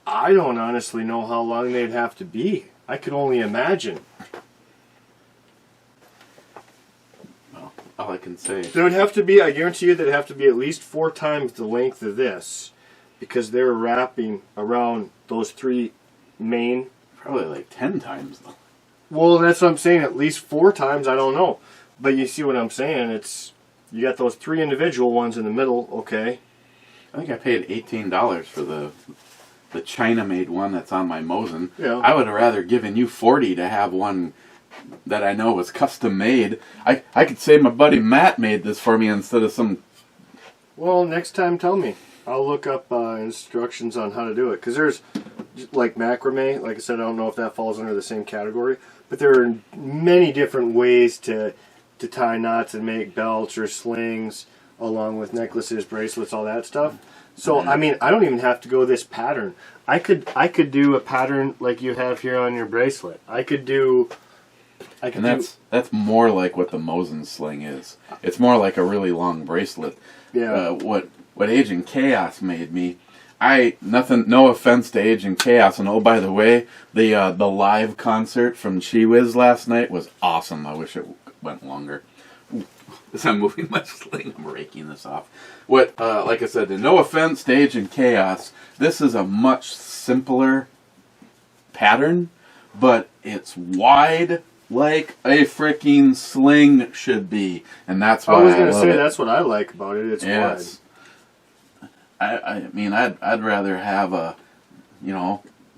I don't honestly know how long they'd have to be. I could only imagine. Well, all I can say. There would have to be, I guarantee you, there'd have to be at least 4 times the length of this, because they're wrapping around those 3 main. Probably like 10 times though. Well, that's what I'm saying. At least 4 times. I don't know, but you see what I'm saying? You got those 3 individual ones in the middle. Okay. I think I paid $18 for the China-made one that's on my Mosin. Yeah. I would have rather given you $40 to have one that I know was custom made. I could say my buddy Matt made this for me instead of some... Well, next time tell me. I'll look up instructions on how to do it. Because there's, like macrame, like I said, I don't know if that falls under the same category. But there are many different ways to to tie knots and make belts or slings, along with necklaces, bracelets, all that stuff. So I mean, I don't even have to go this pattern. I could do a pattern like you have here on your bracelet. That's more like what the Mosin sling is. It's more like a really long bracelet. Yeah. What Agent Chaos made me. No offense to Agent Chaos, and oh, by the way, the live concert from Chi-Wiz last night was awesome. I wish it went longer. As I'm moving my sling, I'm raking this off. Like I said, no offense to Agent Chaos, this is a much simpler pattern, but it's wide like a freaking sling should be, and that's why I was going to say that's what I like about it. It's wide. I mean, I'd rather have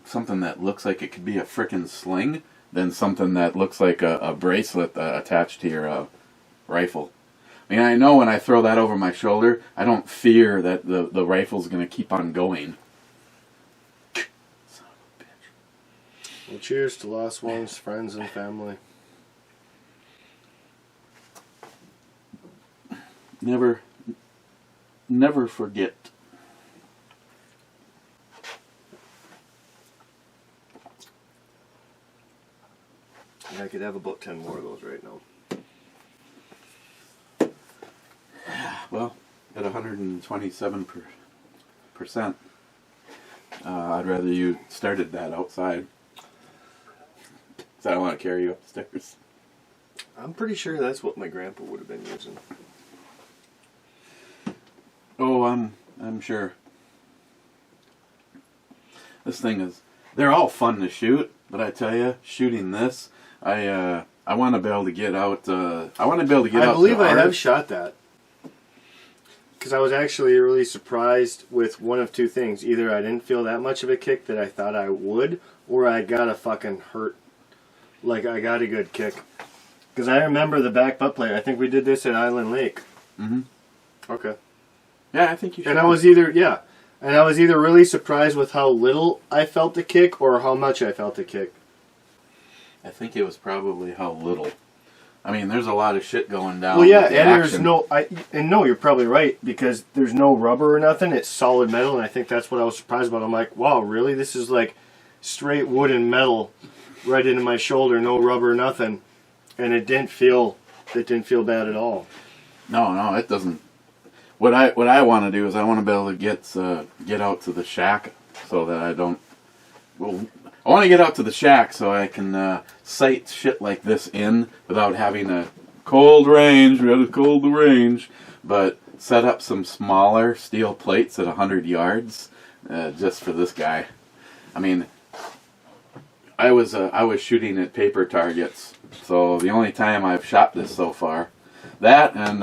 something that looks like it could be a frickin' sling than something that looks like a bracelet attached to your rifle. I mean, I know when I throw that over my shoulder, I don't fear that the rifle's going to keep on going. Son of a bitch. Well, cheers to lost ones, friends, and family. Never forget. I could have about 10 more of those right now. Well, at 127%, I'd rather you started that outside. Because I don't want to carry you up the stairs. I'm pretty sure that's what my grandpa would have been using. Oh, I'm sure. This thing they're all fun to shoot, but I tell you, shooting this, I want to be able to get out. I believe I have shot that. Because I was actually really surprised with one of two things. Either I didn't feel that much of a kick that I thought I would, or I got a fucking hurt. Like, I got a good kick. Because I remember the back butt plate. I think we did this at Island Lake. Mm-hmm. Okay. Yeah, I think you should. And I was either really surprised with how little I felt the kick or how much I felt the kick. I think it was probably how little. I mean, there's a lot of shit going down. Well, yeah, and there's you're probably right, because there's no rubber or nothing. It's solid metal, and I think that's what I was surprised about. I'm like, wow, really? This is like straight wood and metal right into my shoulder, no rubber, nothing. And it didn't feel bad at all. No, it doesn't. What I want to do is I want to be able to get out to the shack so that I don't. Well, I want to get out to the shack so I can sight shit like this in without having a cold range. We had a cold range, but set up some smaller steel plates at 100 yards just for this guy. I mean, I was shooting at paper targets, so the only time I've shot this so far, that and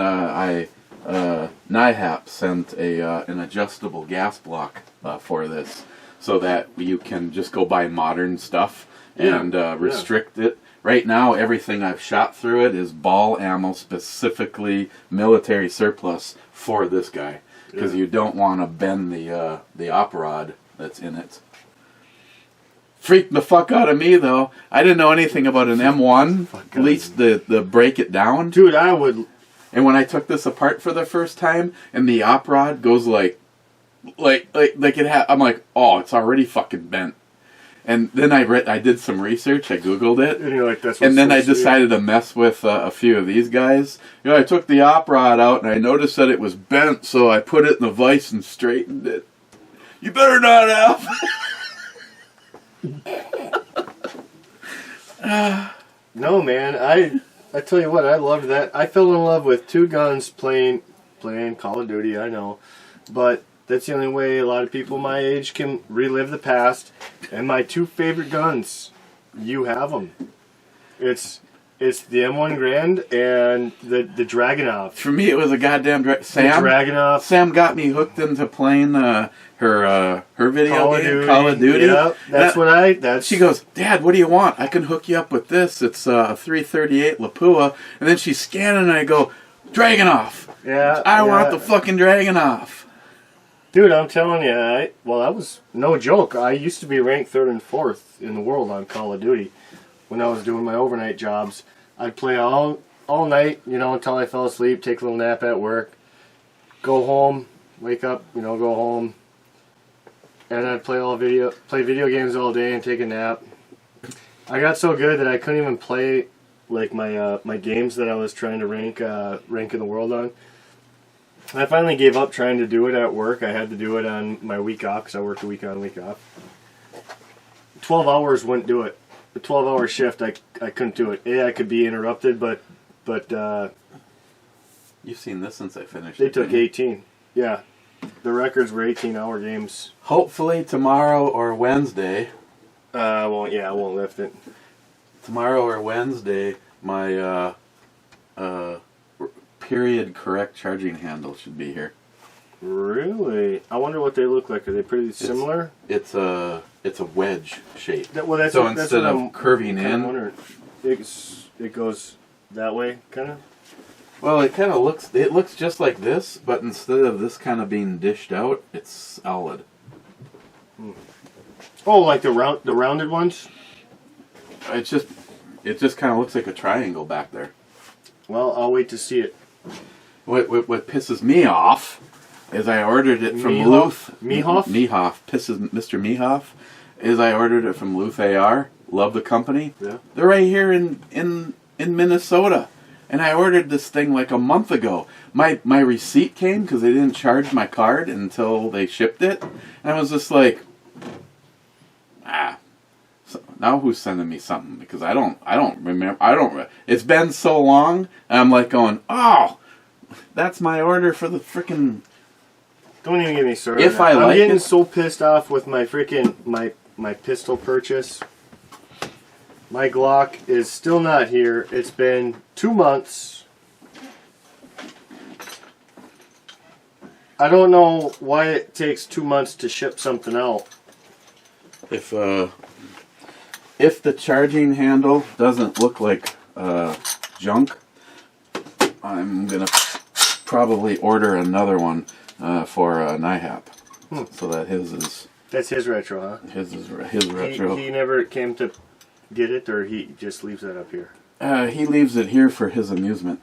NIHAP sent an adjustable gas block for this, so that you can just go buy modern stuff and restrict it. Right now, everything I've shot through it is ball ammo, specifically military surplus for this guy, because you don't want to bend the op rod that's in it. Freaked the fuck out of me, though. I didn't know anything about an M1, at least the break it down. Dude, I would. And when I took this apart for the first time, and the op rod goes like it I'm like, oh, it's already fucking bent. And then I did some research, I Googled it, and you're like, that's and then I decided to mess with a few of these guys. I took the op rod out, and I noticed that it was bent, so I put it in the vise and straightened it. You better not have. No, man, I tell you what, I loved that. I fell in love with two guns playing Call of Duty, I know. But that's the only way a lot of people my age can relive the past. And my two favorite guns, you have them. It's the M1 Grand and the Dragunov. For me, it was a goddamn Sam. The Dragunov. Sam got me hooked into playing her video game, Call of Duty. Yep, She goes, Dad, what do you want? I can hook you up with this. It's a 338 Lapua. And then she's scanning, and I go, Dragunov. Yeah. I want the fucking Dragunov. Dude, I'm telling you, that was no joke. I used to be ranked 3rd and 4th in the world on Call of Duty when I was doing my overnight jobs. I'd play all all night, until I fell asleep, take a little nap at work, go home, wake up, go home, and I'd play video games all day and take a nap. I got so good that I couldn't even play like my games that I was trying to rank in the world on. I finally gave up trying to do it at work. I had to do it on my week off because I worked a week on, week off. 12 hours wouldn't do it. A 12-hour shift, I couldn't do it. I could be interrupted, but You've seen this since I finished. They took 18. Yeah, the records were 18-hour games. Hopefully tomorrow or Wednesday. I won't lift it. Tomorrow or Wednesday, my period correct charging handle should be here. Really? I wonder what they look like. Are they pretty similar? It's a wedge shape. That's so what, that's instead what of I'm curving kinda in, it goes that way, kind of. well, it kind of looks just like this, but instead of this kind of being dished out, it's solid. Oh, like the rounded ones. It just kind of looks like a triangle back there. Well, I'll wait to see it. What pisses me off is I ordered it from Mehoff? Mehoff pisses Mr. Mehoff is I ordered it from Luth AR. Love the company. Yeah. They're right here in Minnesota, and I ordered this thing like a month ago. My receipt came because they didn't charge my card until they shipped it, and I was just like, So now who's sending me something? Because I don't remember. It's been so long, and I'm like going, oh, that's my order for the freaking. Don't even get me started. If I I'm like getting it, so pissed off with my freaking my pistol purchase. My Glock is still not here. It's been 2 months. I don't know why it takes 2 months to ship something out. if the charging handle doesn't look like junk, I'm gonna probably order another one for NIHAP, so that his is. That's his retro, huh? His retro. He never came to get it, or he just leaves that up here? He leaves it here for his amusement.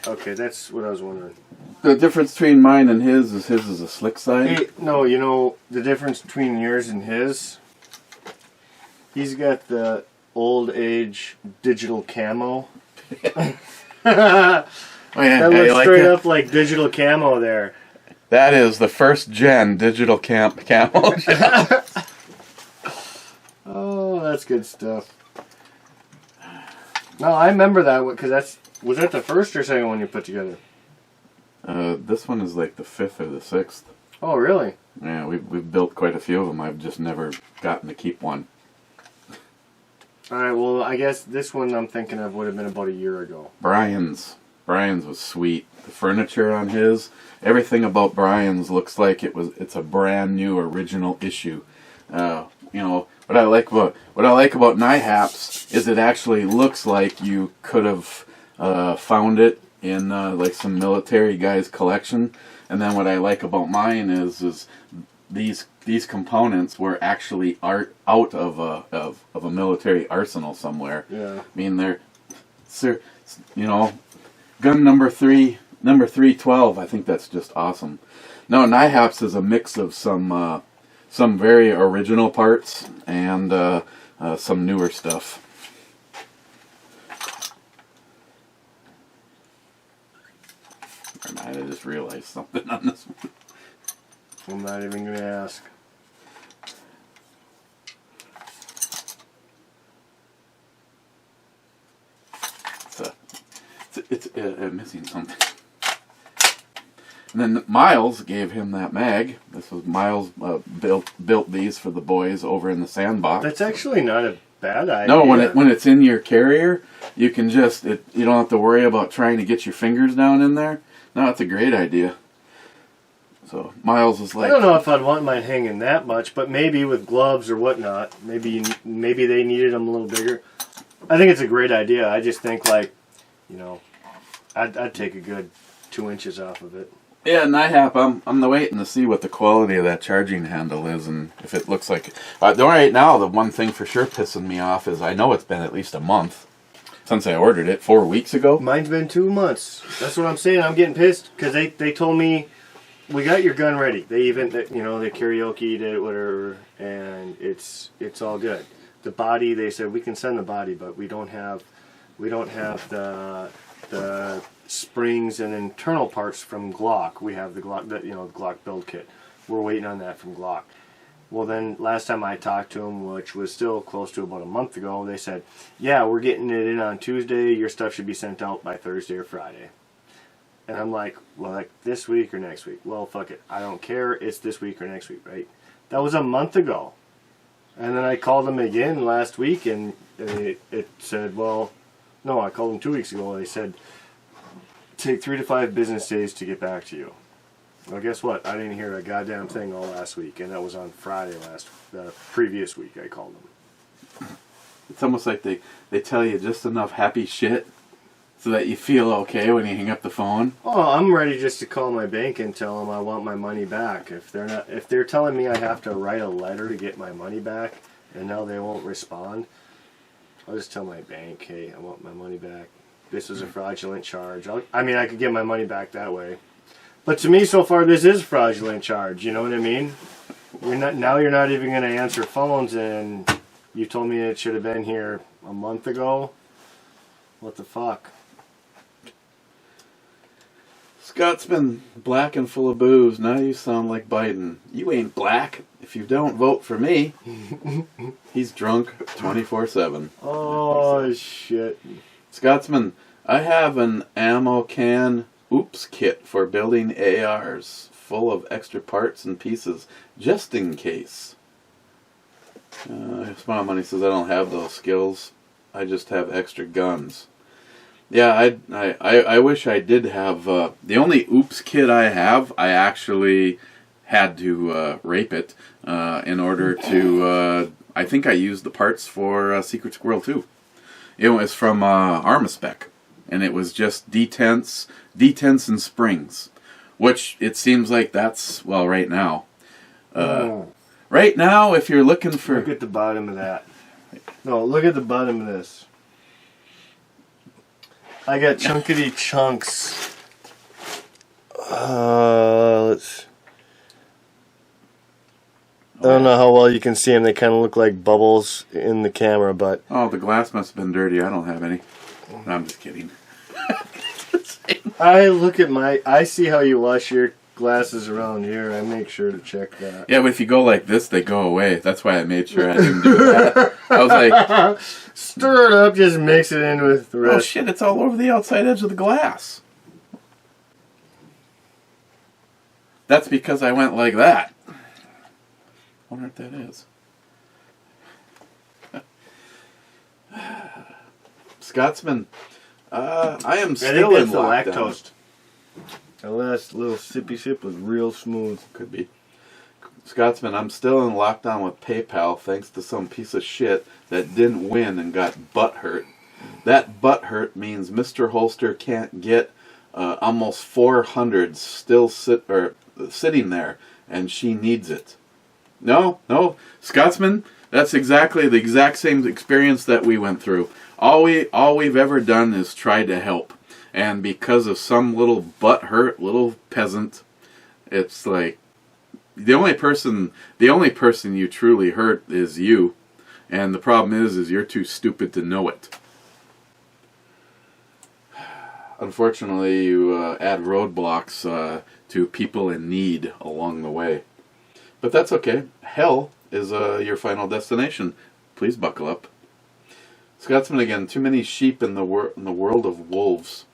Okay, that's what I was wondering. The difference between mine and his is a slick side. Hey, no, the difference between yours and his, he's got the old age digital camo. Oh, yeah, That looks like straight it? up like digital camo there. That is the first gen digital camel. Oh, that's good stuff. No, I remember that because was that the first or second one you put together? This one is like the 5th or the 6th. Oh, really? Yeah, we've built quite a few of them. I've just never gotten to keep one. All right. Well, I guess this one I'm thinking of would have been about a year ago. Brian's was sweet. The furniture on his, everything about Brian's looks like it's a brand new original issue. What I like about NIHAPs is it actually looks like you could have found it in like some military guy's collection. And then what I like about mine is these components were actually out of a military arsenal somewhere. Yeah. I mean they're gun number 312. I think that's just awesome. No, NIHAPs is a mix of some very original parts and some newer stuff. I just realized something on this one. I'm not even going to ask. It's missing something. And then Miles gave him that mag. This was Miles built these for the boys over in the sandbox. That's actually not a bad idea. No, when it's in your carrier, you can you don't have to worry about trying to get your fingers down in there. No, it's a great idea. So Miles was like, I don't know if I'd want mine hanging that much, but maybe with gloves or whatnot, maybe they needed them a little bigger. I think it's a great idea. I just think I'd take a good 2 inches off of it. yeah, NIHAP. I'm waiting to see what the quality of that charging handle is, and if it looks like. Right now, the one thing for sure pissing me off is I know it's been at least a month since I ordered it 4 weeks ago. Mine's been 2 months. That's what I'm saying. I'm getting pissed because they told me, we got your gun ready. They even, they karaoke'd it, whatever, and it's all good. The body, they said we can send the body, but we don't have the springs and internal parts from Glock. We have the Glock, Glock build kit. We're waiting on that from Glock. Well, then last time I talked to them, which was still close to about a month ago, they said, yeah, we're getting it in on Tuesday. Your stuff should be sent out by Thursday or Friday. And I'm like, well, like this week or next week? Well, fuck it. I don't care. It's this week or next week, right? That was a month ago. And then I called them again last week, and it said, well, no, I called them 2 weeks ago. They said, take 3 to 5 business days to get back to you. Well, guess what? I didn't hear a goddamn thing all last week, and that was on Friday the previous week I called them. It's almost like they tell you just enough happy shit so that you feel okay when you hang up the phone. Oh, I'm ready just to call my bank and tell them I want my money back. If they're telling me I have to write a letter to get my money back, and now they won't respond, I'll just tell my bank, hey, I want my money back. This was a fraudulent charge. I could get my money back that way. But to me, so far, this is a fraudulent charge. You know what I mean? You're not even going to answer phones, and you told me it should have been here a month ago. What the fuck? Scotsman, black and full of booze. Now you sound like Biden. You ain't black if you don't vote for me. He's drunk 24/7. Oh, shit. Scotsman, I have an ammo can oops kit for building ARs, full of extra parts and pieces, just in case. Smile Money says I don't have those skills. I just have extra guns. Yeah, I wish I did have. The only oops kit I have, I actually had to rape it in order to. I think I used the parts for Secret Squirrel 2. It was from Armaspec, and it was just detents and springs, which it seems like that's, well, right now. Right now, if you're looking for... Look at the bottom of that. No, look at the bottom of this. I got chunkity chunks. I don't know how well you can see them. They kind of look like bubbles in the camera, but... Oh, the glass must have been dirty. I don't have any. No, I'm just kidding. I see how you wash your glasses around here. I make sure to check that. Yeah, but if you go like this, they go away. That's why I made sure I didn't do that. I was like... Stir it up, just mix it in with the rest. Oh shit, it's all over the outside edge of the glass. That's because I went like that. I wonder what that is. Scotsman, I am still in lockdown. I think that's the lactose. The last little sippy sip was real smooth. Could be. Scotsman, I'm still in lockdown with PayPal thanks to some piece of shit that didn't win and got butt hurt. That butt hurt means Mr. Holster can't get almost 400 still sitting there, and she needs it. No, Scotsman, that's exactly the exact same experience that we went through. All we've ever done is try to help. And because of some little butthurt little peasant, it's like the only person you truly hurt is you. And the problem is you're too stupid to know it. Unfortunately, you add roadblocks to people in need along the way. But that's okay. Hell is your final destination. Please buckle up. Scotsman again. Too many sheep in the world of wolves.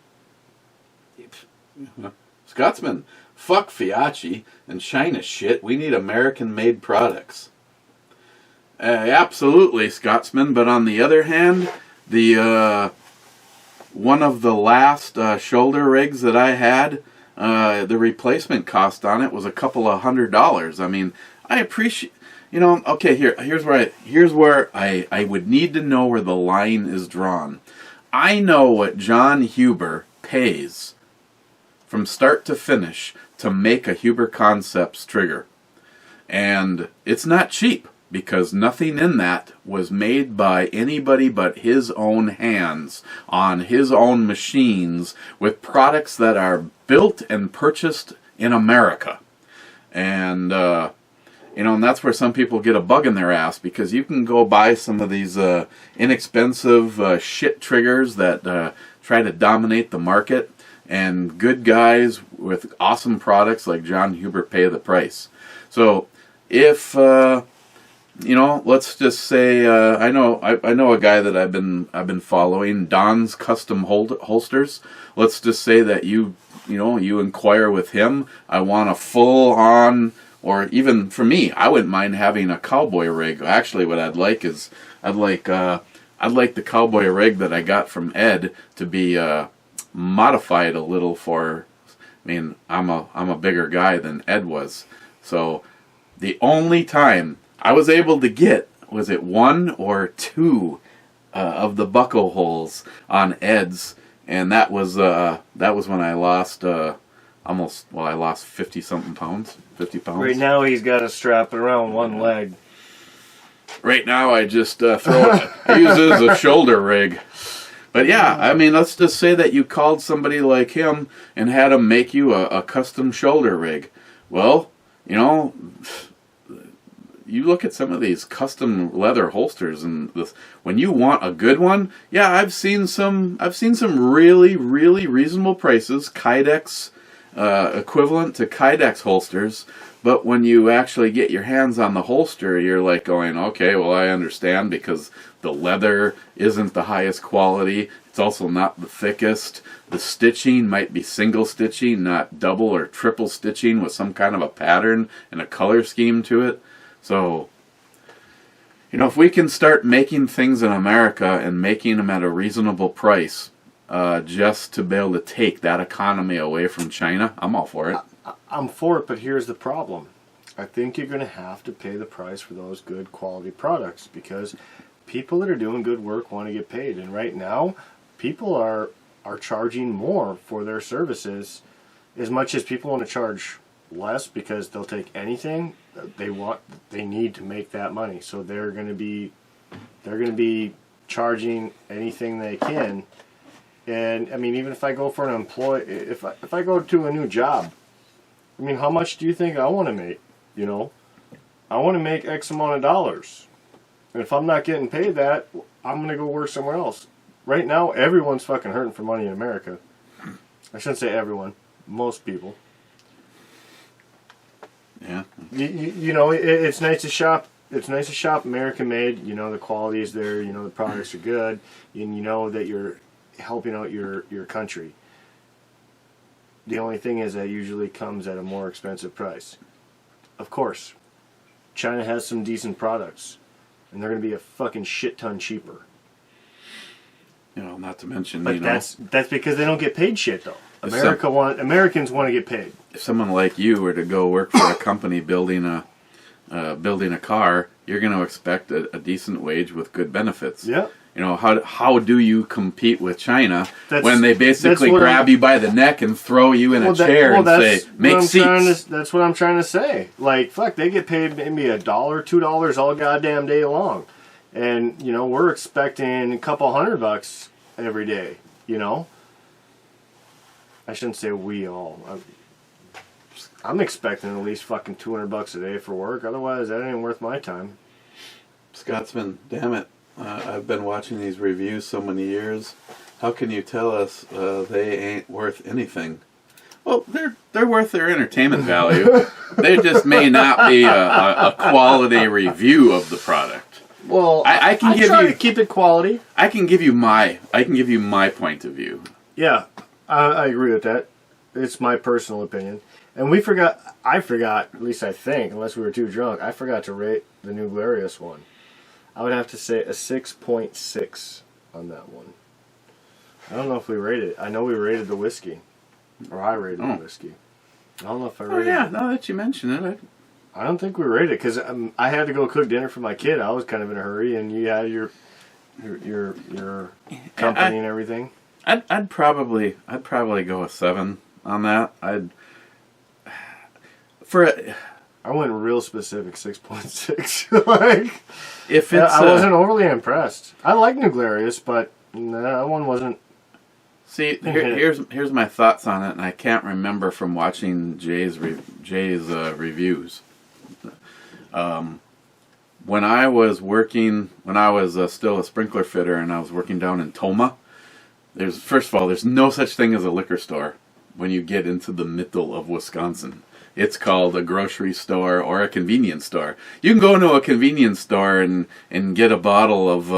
Scotsman, fuck Fiachi and China shit. We need American-made products. Absolutely, Scotsman. But on the other hand, the one of the last shoulder rigs that I had, the replacement cost on it was a couple of $100. I mean, I appreciate, okay, here's where I would need to know where the line is drawn. I know what John Huber pays from start to finish to make a Huber Concepts trigger. And it's not cheap. because nothing in that was made by anybody but his own hands on his own machines with products that are built and purchased in America. And and that's where some people get a bug in their ass, because you can go buy some of these inexpensive shit triggers that try to dominate the market, and good guys with awesome products like John Hubert pay the price. So if let's just say I know a guy that I've been following, Don's Custom Holsters. Let's just say that you inquire with him. I want a full on. Or even for me, I wouldn't mind having a cowboy rig. Actually, what I'd like the cowboy rig that I got from Ed to be modified a little for. I mean, I'm a bigger guy than Ed was, so the only time I was able to get was it 1 or 2 of the buckle holes on Ed's, and that was when I lost. I lost 50 pounds. Right now he's got a strap around one leg. Right now I just throw it. I use it as a shoulder rig. But yeah, I mean, let's just say that you called somebody like him and had him make you a custom shoulder rig. Well, you look at some of these custom leather holsters, and when you want a good one, yeah, I've seen some really, really reasonable prices, Kydex. Equivalent to Kydex holsters, but when you actually get your hands on the holster, you're like going, okay, well, I understand, because the leather isn't the highest quality. It's also not the thickest. The stitching might be single stitching, not double or triple stitching with some kind of a pattern and a color scheme to it. So, if we can start making things in America and making them at a reasonable price, just to be able to take that economy away from China, I'm all for it. I'm for it, but here's the problem. I think you're going to have to pay the price for those good quality products, because people that are doing good work want to get paid. And right now, people are charging more for their services, as much as people want to charge less, because they'll take anything they need to make that money. So they're going to be charging anything they can. And I mean, even if I go for an if I go to a new job, I mean, how much do you think I want to make? I want to make X amount of dollars. And if I'm not getting paid that, I'm going to go work somewhere else. Right now, everyone's fucking hurting for money in America. I shouldn't say everyone. Most people. Yeah. It's nice to shop. It's nice to shop American made. The quality is there. The products are good. And you know that you're helping out your country. The only thing is that usually comes at a more expensive price. Of course, China has some decent products, and they're going to be a fucking shit ton cheaper. Not to mention, but that's because they don't get paid shit though. Americans want to get paid. If someone like you were to go work for a company building a car, you're going to expect a decent wage with good benefits. Yeah. How do you compete with China when they basically grab you by the neck and throw you in a chair and say, make seats? That's what I'm trying to say. Like, fuck, they get paid maybe $1, $2 all goddamn day long. And, we're expecting a couple $100 every day, I shouldn't say we all. I'm expecting at least fucking $200 a day for work. Otherwise, that ain't worth my time. Scotsman, damn it. I've been watching these reviews so many years. How can you tell us they ain't worth anything? Well, they're worth their entertainment value. They just may not be a quality review of the product. Well, I try to keep it quality. I can give you my point of view. Yeah, I agree with that. It's my personal opinion. And I forgot, at least I think, unless we were too drunk, I forgot to rate the new Glorious one. I would have to say a 6.6 on that one. I don't know if we rated it. I know we rated the whiskey. Or I rated the whiskey. I don't know if I rated it. Oh, yeah, now that you mention it. I don't think we rated it, because I had to go cook dinner for my kid. I was kind of in a hurry, and you had your company and everything. I'd probably go a 7 on that. I went real specific, 6.6. Like, If it's, I wasn't overly impressed. I like New Glarus, but that one wasn't. see, here's my thoughts on it, and I can't remember from watching Jay's reviews. When I was still a sprinkler fitter, and I was working down in Toma, first of all, there's no such thing as a liquor store when you get into the middle of Wisconsin. It's called a grocery store or a convenience store. You can go into a convenience store and get a bottle of,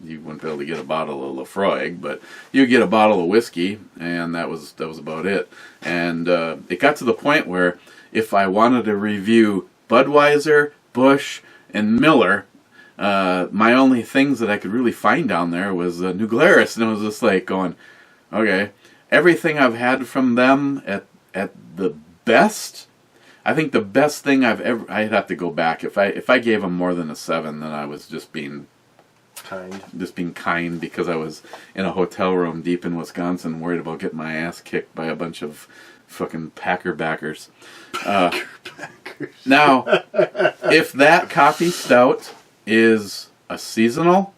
you wouldn't be able to get a bottle of Lafroig, but you get a bottle of whiskey, and that was about it. And it got to the point where if I wanted to review Budweiser, Busch, and Miller, my only things that I could really find down there was New Glarus, and it was just like going, okay, everything I've had from them at the best, I think the best thing I'd have to go back. If I gave them more than a 7, then I was just being kind because I was in a hotel room deep in Wisconsin worried about getting my ass kicked by a bunch of fucking Packer backers. Now, if that coffee stout is a seasonal,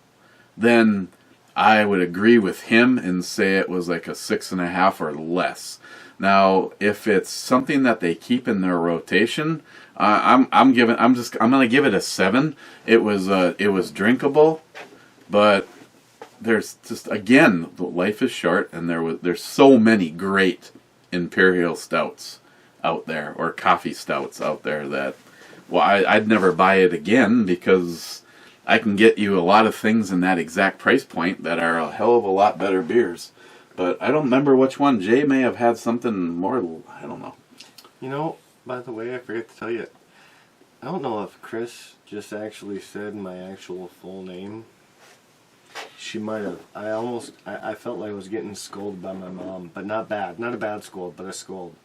then I would agree with him and say it was like a 6.5 or less. Now, if it's something that they keep in their rotation, I'm gonna give it a 7. It was drinkable, but there's just, again, life is short, and there's so many great imperial stouts out there, or coffee stouts out there, that, well, I'd never buy it again, because I can get you a lot of things in that exact price point that are a hell of a lot better beers. But I don't remember which one. Jay may have had something more, I don't know. You know, by the way, I forgot to tell you, I don't know if Chris just actually said my actual full name. She might have. I felt like I was getting scolded by my mom, but not bad. Not a bad scold, but a scold.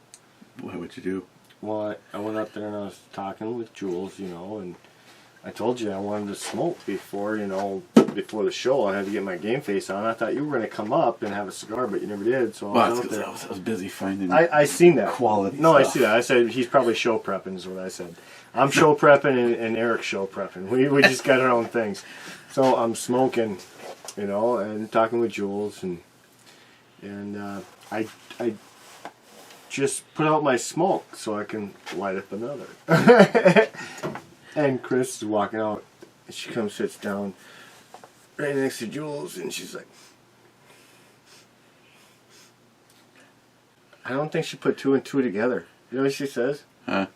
What would you do? Well, I went up there and I was talking with Jules, and I told you I wanted to smoke before the show. I had to get my game face on. I thought you were going to come up and have a cigar, but you never did. So I was busy finding. I seen that quality. No, stuff. I see that. I said he's probably show prepping is what I said. I'm show prepping and Eric's show prepping. We just got our own things. So I'm smoking, and talking with Jules, and I just put out my smoke so I can light up another. And Chris is walking out, and she comes, sits down right next to Jules, and she's like, I don't think she put 2 and 2 together. You know what she says? Huh?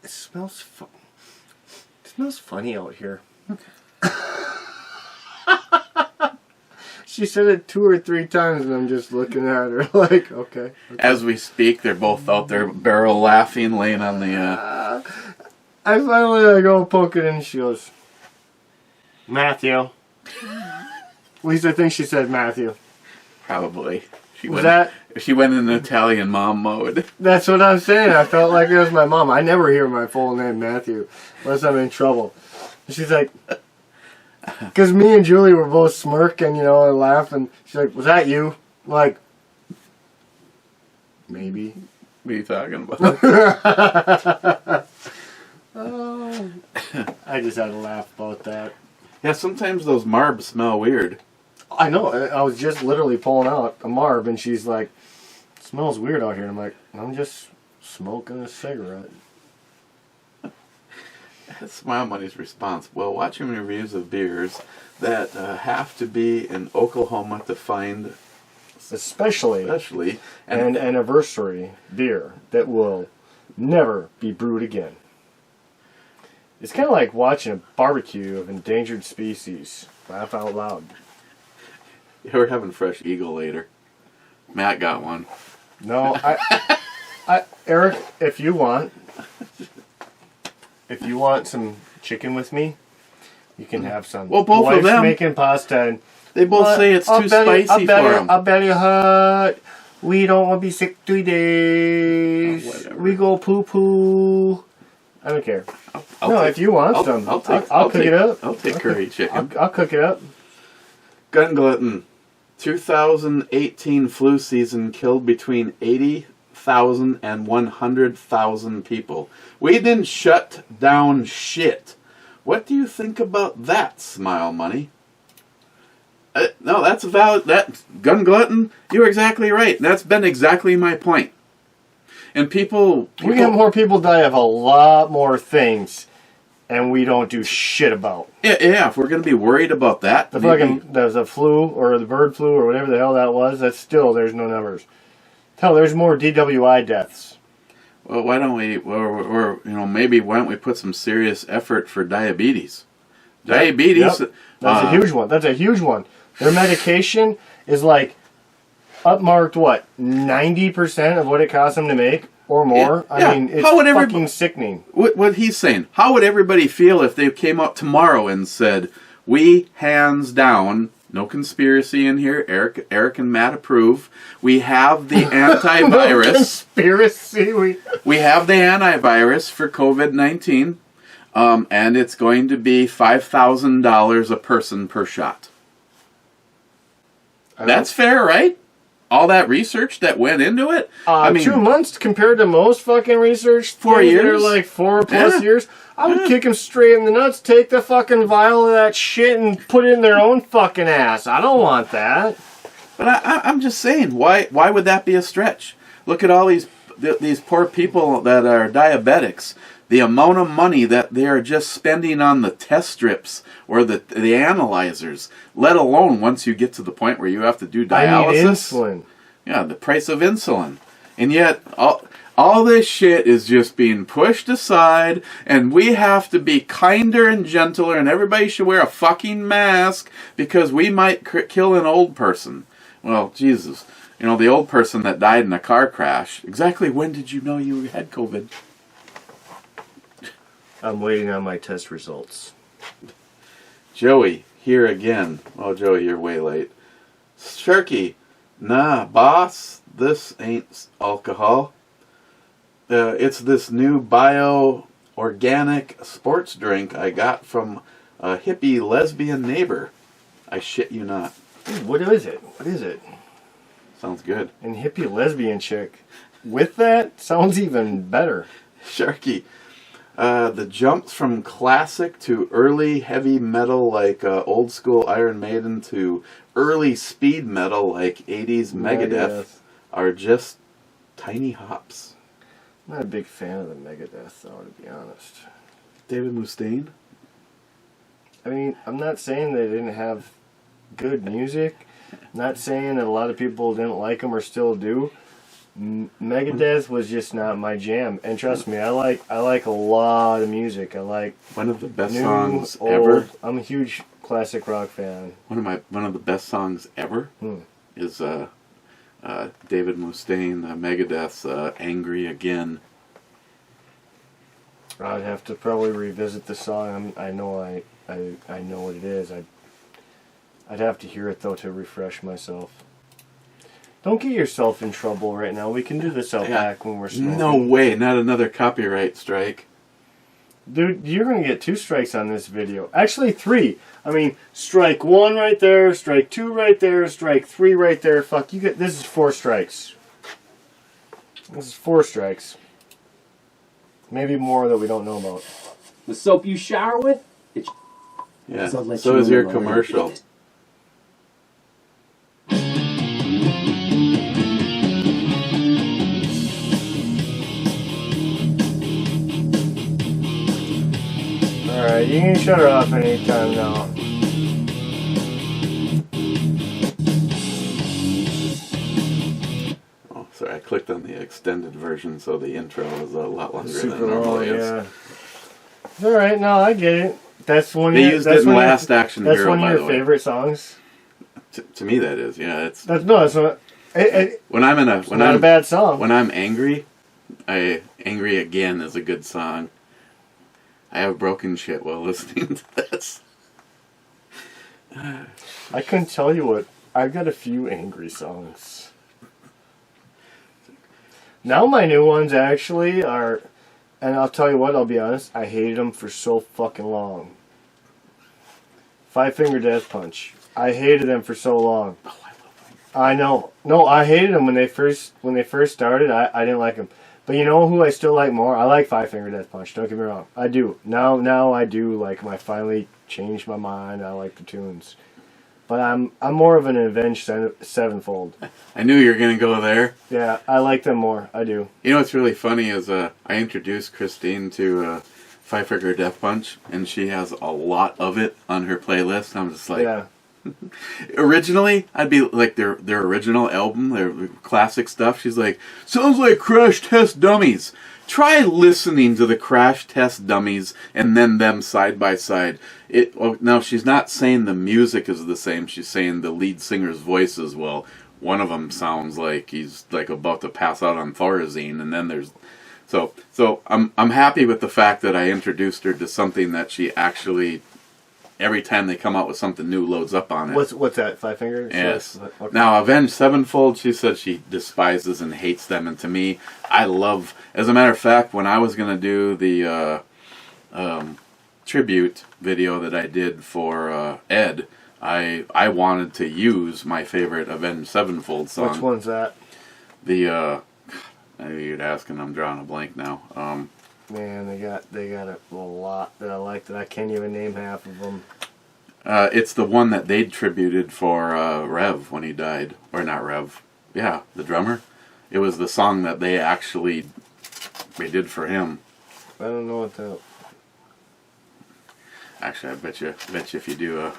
It smells funny out here. She said it 2 or 3 times, and I'm just looking at her like, okay. As we speak, they're both out there barrel laughing, laying on the... I finally go poke it in, and she goes, Matthew. At least I think she said Matthew. Probably. She went in Italian mom mode. That's what I'm saying. I felt like it was my mom. I never hear my full name, Matthew, unless I'm in trouble. And she's like... Because me and Julie were both smirking, and laughing. She's like, was that you? I'm like, maybe. What are you talking about? Oh, I just had to laugh about that. Yeah, sometimes those marbs smell weird. I know. I was just literally pulling out a marb, and she's like, it smells weird out here. And I'm like, I'm just smoking a cigarette. That's my money's response. Well, watching reviews of beers that have to be in Oklahoma to find, especially an anniversary beer that will never be brewed again. It's kind of like watching a barbecue of endangered species. Laugh out loud. Yeah, we're having fresh eagle later. Matt got one. No, Eric, if you want some chicken with me, you can have some. Well, both Wife's of them making pasta, and they both say it's too spicy for them. I'll bet you hot. We don't want to be sick 3 days. We go poo poo. I don't care. If you want some, I'll cook it up. I'll take curry chicken. I'll cook it up. Gun glutton. 2018 flu season killed between 50,000 and 100,000 people. We didn't shut down shit. What do you think about that, Smile Money? No, that's a valid... Gun Glutton, you're exactly right. That's been exactly my point. And people... We got more people die of a lot more things, and we don't do shit about. Yeah, if we're going to be worried about that... There's a flu, or the bird flu, or whatever the hell that was, that's still, there's no numbers. Hell, there's more DWI deaths. Well, why don't we... Or maybe why don't we put some serious effort for diabetes? Diabetes... Yep. That's a huge one. That's a huge one. Their medication is like upmarked, 90% of what it costs them to make or more? I mean, it's fucking sickening. What he's saying, how would everybody feel if they came up tomorrow and said, we hands down, no conspiracy in here, Eric and Matt approve, we have the antivirus. No conspiracy. We have the antivirus for COVID-19, and it's going to be $5,000 a person per shot. That's fair, right? All that research that went into it? 2 months compared to most fucking research. 4 years? That are like 4+ years. I would kick them straight in the nuts, take the fucking vial of that shit and put it in their own fucking ass. I don't want that. But I'm just saying, why would that be a stretch? Look at all these poor people that are diabetics. The amount of money that they are just spending on the test strips or the analyzers, let alone once you get to the point where you have to do dialysis. I need insulin. Yeah, the price of insulin. And yet, all this shit is just being pushed aside, and we have to be kinder and gentler, and everybody should wear a fucking mask because we might kill an old person. Well, Jesus. The old person that died in a car crash. Exactly when did you know you had COVID? I'm waiting on my test results. Joey, here again. Oh, Joey, you're way late. Sharky, nah, boss, this ain't alcohol. It's this new bio-organic sports drink I got from a hippie lesbian neighbor. I shit you not. What is it? What is it? Sounds good. And hippie lesbian chick. With that, sounds even better. Sharky, the jumps from classic to early heavy metal like old school Iron Maiden to early speed metal like 80s Megadeth are just tiny hops. I'm not a big fan of the Megadeth, though, to be honest. David Mustaine? I mean, I'm not saying they didn't have good music. I'm not saying that a lot of people didn't like them or still do. Megadeth was just not my jam, and trust me, I like a lot of music. I like one of the best songs ever. I'm a huge classic rock fan. One of the best songs ever is David Mustaine, Megadeth's "Angry Again." I'd have to probably revisit the song. I know what it is. I'd have to hear it though to refresh myself. Don't get yourself in trouble right now. We can do this out back when we're smoking. No way, not another copyright strike. Dude, you're going to get 2 strikes on this video. Actually, 3. I mean, strike 1 right there, strike 2 right there, strike 3 right there. Fuck, you get. This is 4 strikes. This is 4 strikes. Maybe more that we don't know about. The soap you shower with? Yeah, so is your commercial. Alright, you can shut her off anytime now. Oh, sorry, I clicked on the extended version, so the intro is a lot longer Super than it normally long, is. Yeah. Alright, no, I get it. That's one. They used it in Last Action Hero, That's one of by the your way. favorite songs. To me, that is. Yeah, That's not. When I'm not a bad song. When I'm angry, "Angry Again" is a good song. I have broken shit while listening to this. I couldn't tell you what. I've got a few angry songs. Now my new ones actually are, and I'll tell you what, I'll be honest, I hated them for so fucking long. 5 Finger Death Punch. I hated them for so long. Oh, I love I know. No, I hated them when they first started. I didn't like them. But you know who I still like more? I like Five Finger Death Punch. Don't get me wrong. I do. Now I do like them. I finally changed my mind. I like the tunes. But I'm more of an Avenged Sevenfold. I knew you were going to go there. Yeah, I like them more. I do. You know what's really funny is I introduced Christine to Five Finger Death Punch, and she has a lot of it on her playlist. I'm just like, Yeah. Originally, I'd be like their original album, their classic stuff. She's like, sounds like Crash Test Dummies. Try listening to the Crash Test Dummies and then them side by side. Now she's not saying the music is the same. She's saying the lead singer's voice as well. One of them sounds like he's like about to pass out on Thorazine, and then there's so I'm happy with the fact that I introduced her to something that she actually. Every time they come out with something new, loads up on it. What's that? Five Finger? Yes. Okay. Now, Avenged Sevenfold, she said she despises and hates them. And to me, I love... As a matter of fact, when I was going to do the tribute video that I did for Ed, I wanted to use my favorite Avenged Sevenfold song. Which one's that? The... you'd ask, and I'm drawing a blank now. Man, they got a lot that I like that I can't even name half of them. It's the one that they tributed for Rev when he died. Or not Rev. Yeah, the drummer. It was the song that they did for him. I don't know what that... Actually, I bet you if you do a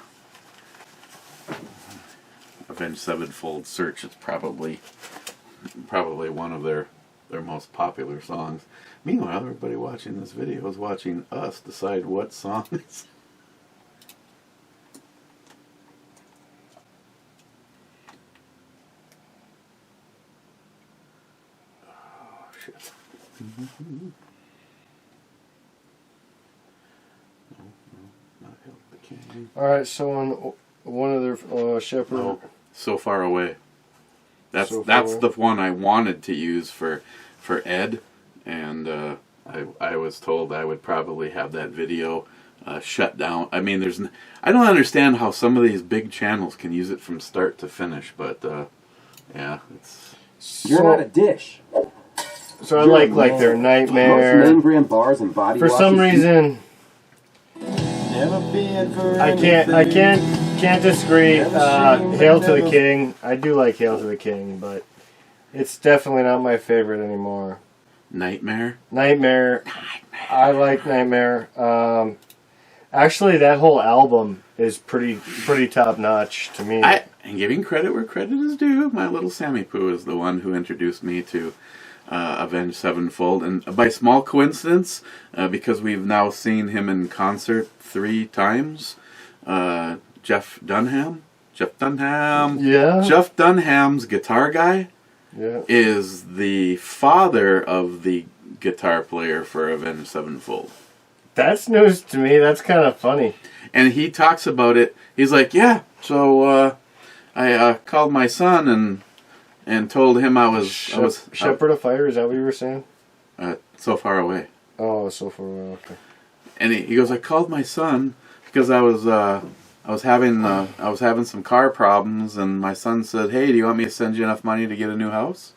Avenged Sevenfold search, it's probably one of their most popular songs. Meanwhile, everybody watching this video is watching us decide what song is. Oh, shit. No, not Hail to the King. Alright, so on one of their Shepherd... Oh, So Far Away. That's Away. the one I wanted to use for Ed. And I was told I would probably have that video shut down. I mean, I don't understand how some of these big channels can use it from start to finish, but yeah, it's... You're not a dish. So I You're like their Most Nightmare. name brand bars and body For washes. some reason, Never been for I can't disagree. Hail to the King. I do like Hail to the King, but it's definitely not my favorite anymore. Nightmare? Nightmare. I like Nightmare. Actually, that whole album is pretty top notch to me. And giving credit where credit is due, my little Sammy Poo is the one who introduced me to Avenged Sevenfold. And by small coincidence, because we've now seen him in concert 3 times, Jeff Dunham. Yeah. Jeff Dunham's guitar guy Yeah. is the father of the guitar player for Avenged Sevenfold. That's news to me. That's kind of funny. And he talks about it. He's like, yeah, so I called my son and told him I was Shepherd of Fire. Is that what you were saying? So far away. Oh, so far away. Okay. And he goes, I called my son because I was having some car problems, and my son said, hey, do you want me to send you enough money to get a new house?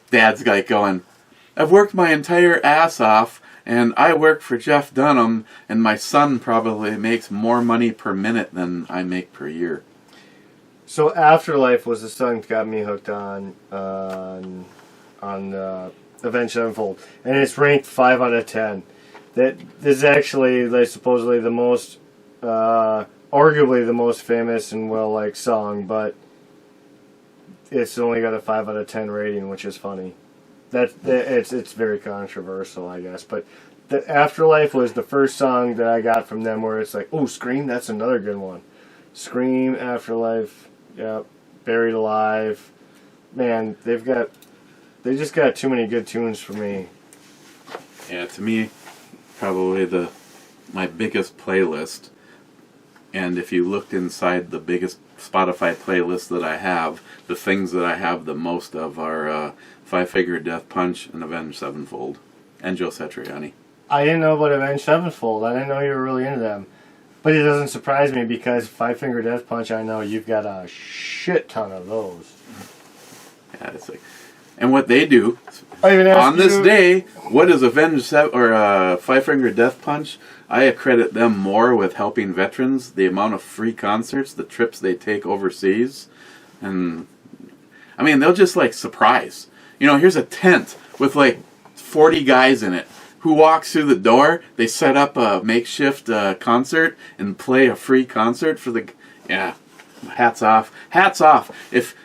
Dad's like going, I've worked my entire ass off, and I work for Jeff Dunham, and my son probably makes more money per minute than I make per year. So Afterlife was the song that got me hooked on Avenged Sevenfold, and it's ranked 5 out of 10. This is actually supposedly the most, arguably the most famous and well-liked song, but it's only got a 5 out of 10 rating, which is funny. It's very controversial, I guess. But the Afterlife was the first song that I got from them where it's like, oh, Scream, that's another good one. Scream, Afterlife, yeah, Buried Alive. Man, they just got too many good tunes for me. Yeah, to me, probably my biggest playlist, and if you looked inside the biggest Spotify playlist that I have, the things that I have the most of are Five Finger Death Punch and Avenged Sevenfold, and Joe Satriani. I didn't know about Avenged Sevenfold. I didn't know you were really into them. But it doesn't surprise me because Five Finger Death Punch, I know you've got a shit ton of those. Yeah, it's like, and what they do I even on this you, day, what is Avenged or Five Finger Death Punch? I accredit them more with helping veterans, the amount of free concerts, the trips they take overseas, and I mean they'll just like surprise. You know, here's a tent with like 40 guys in it. Who walks through the door? They set up a makeshift concert and play a free concert for the. Yeah, hats off. Hats off. If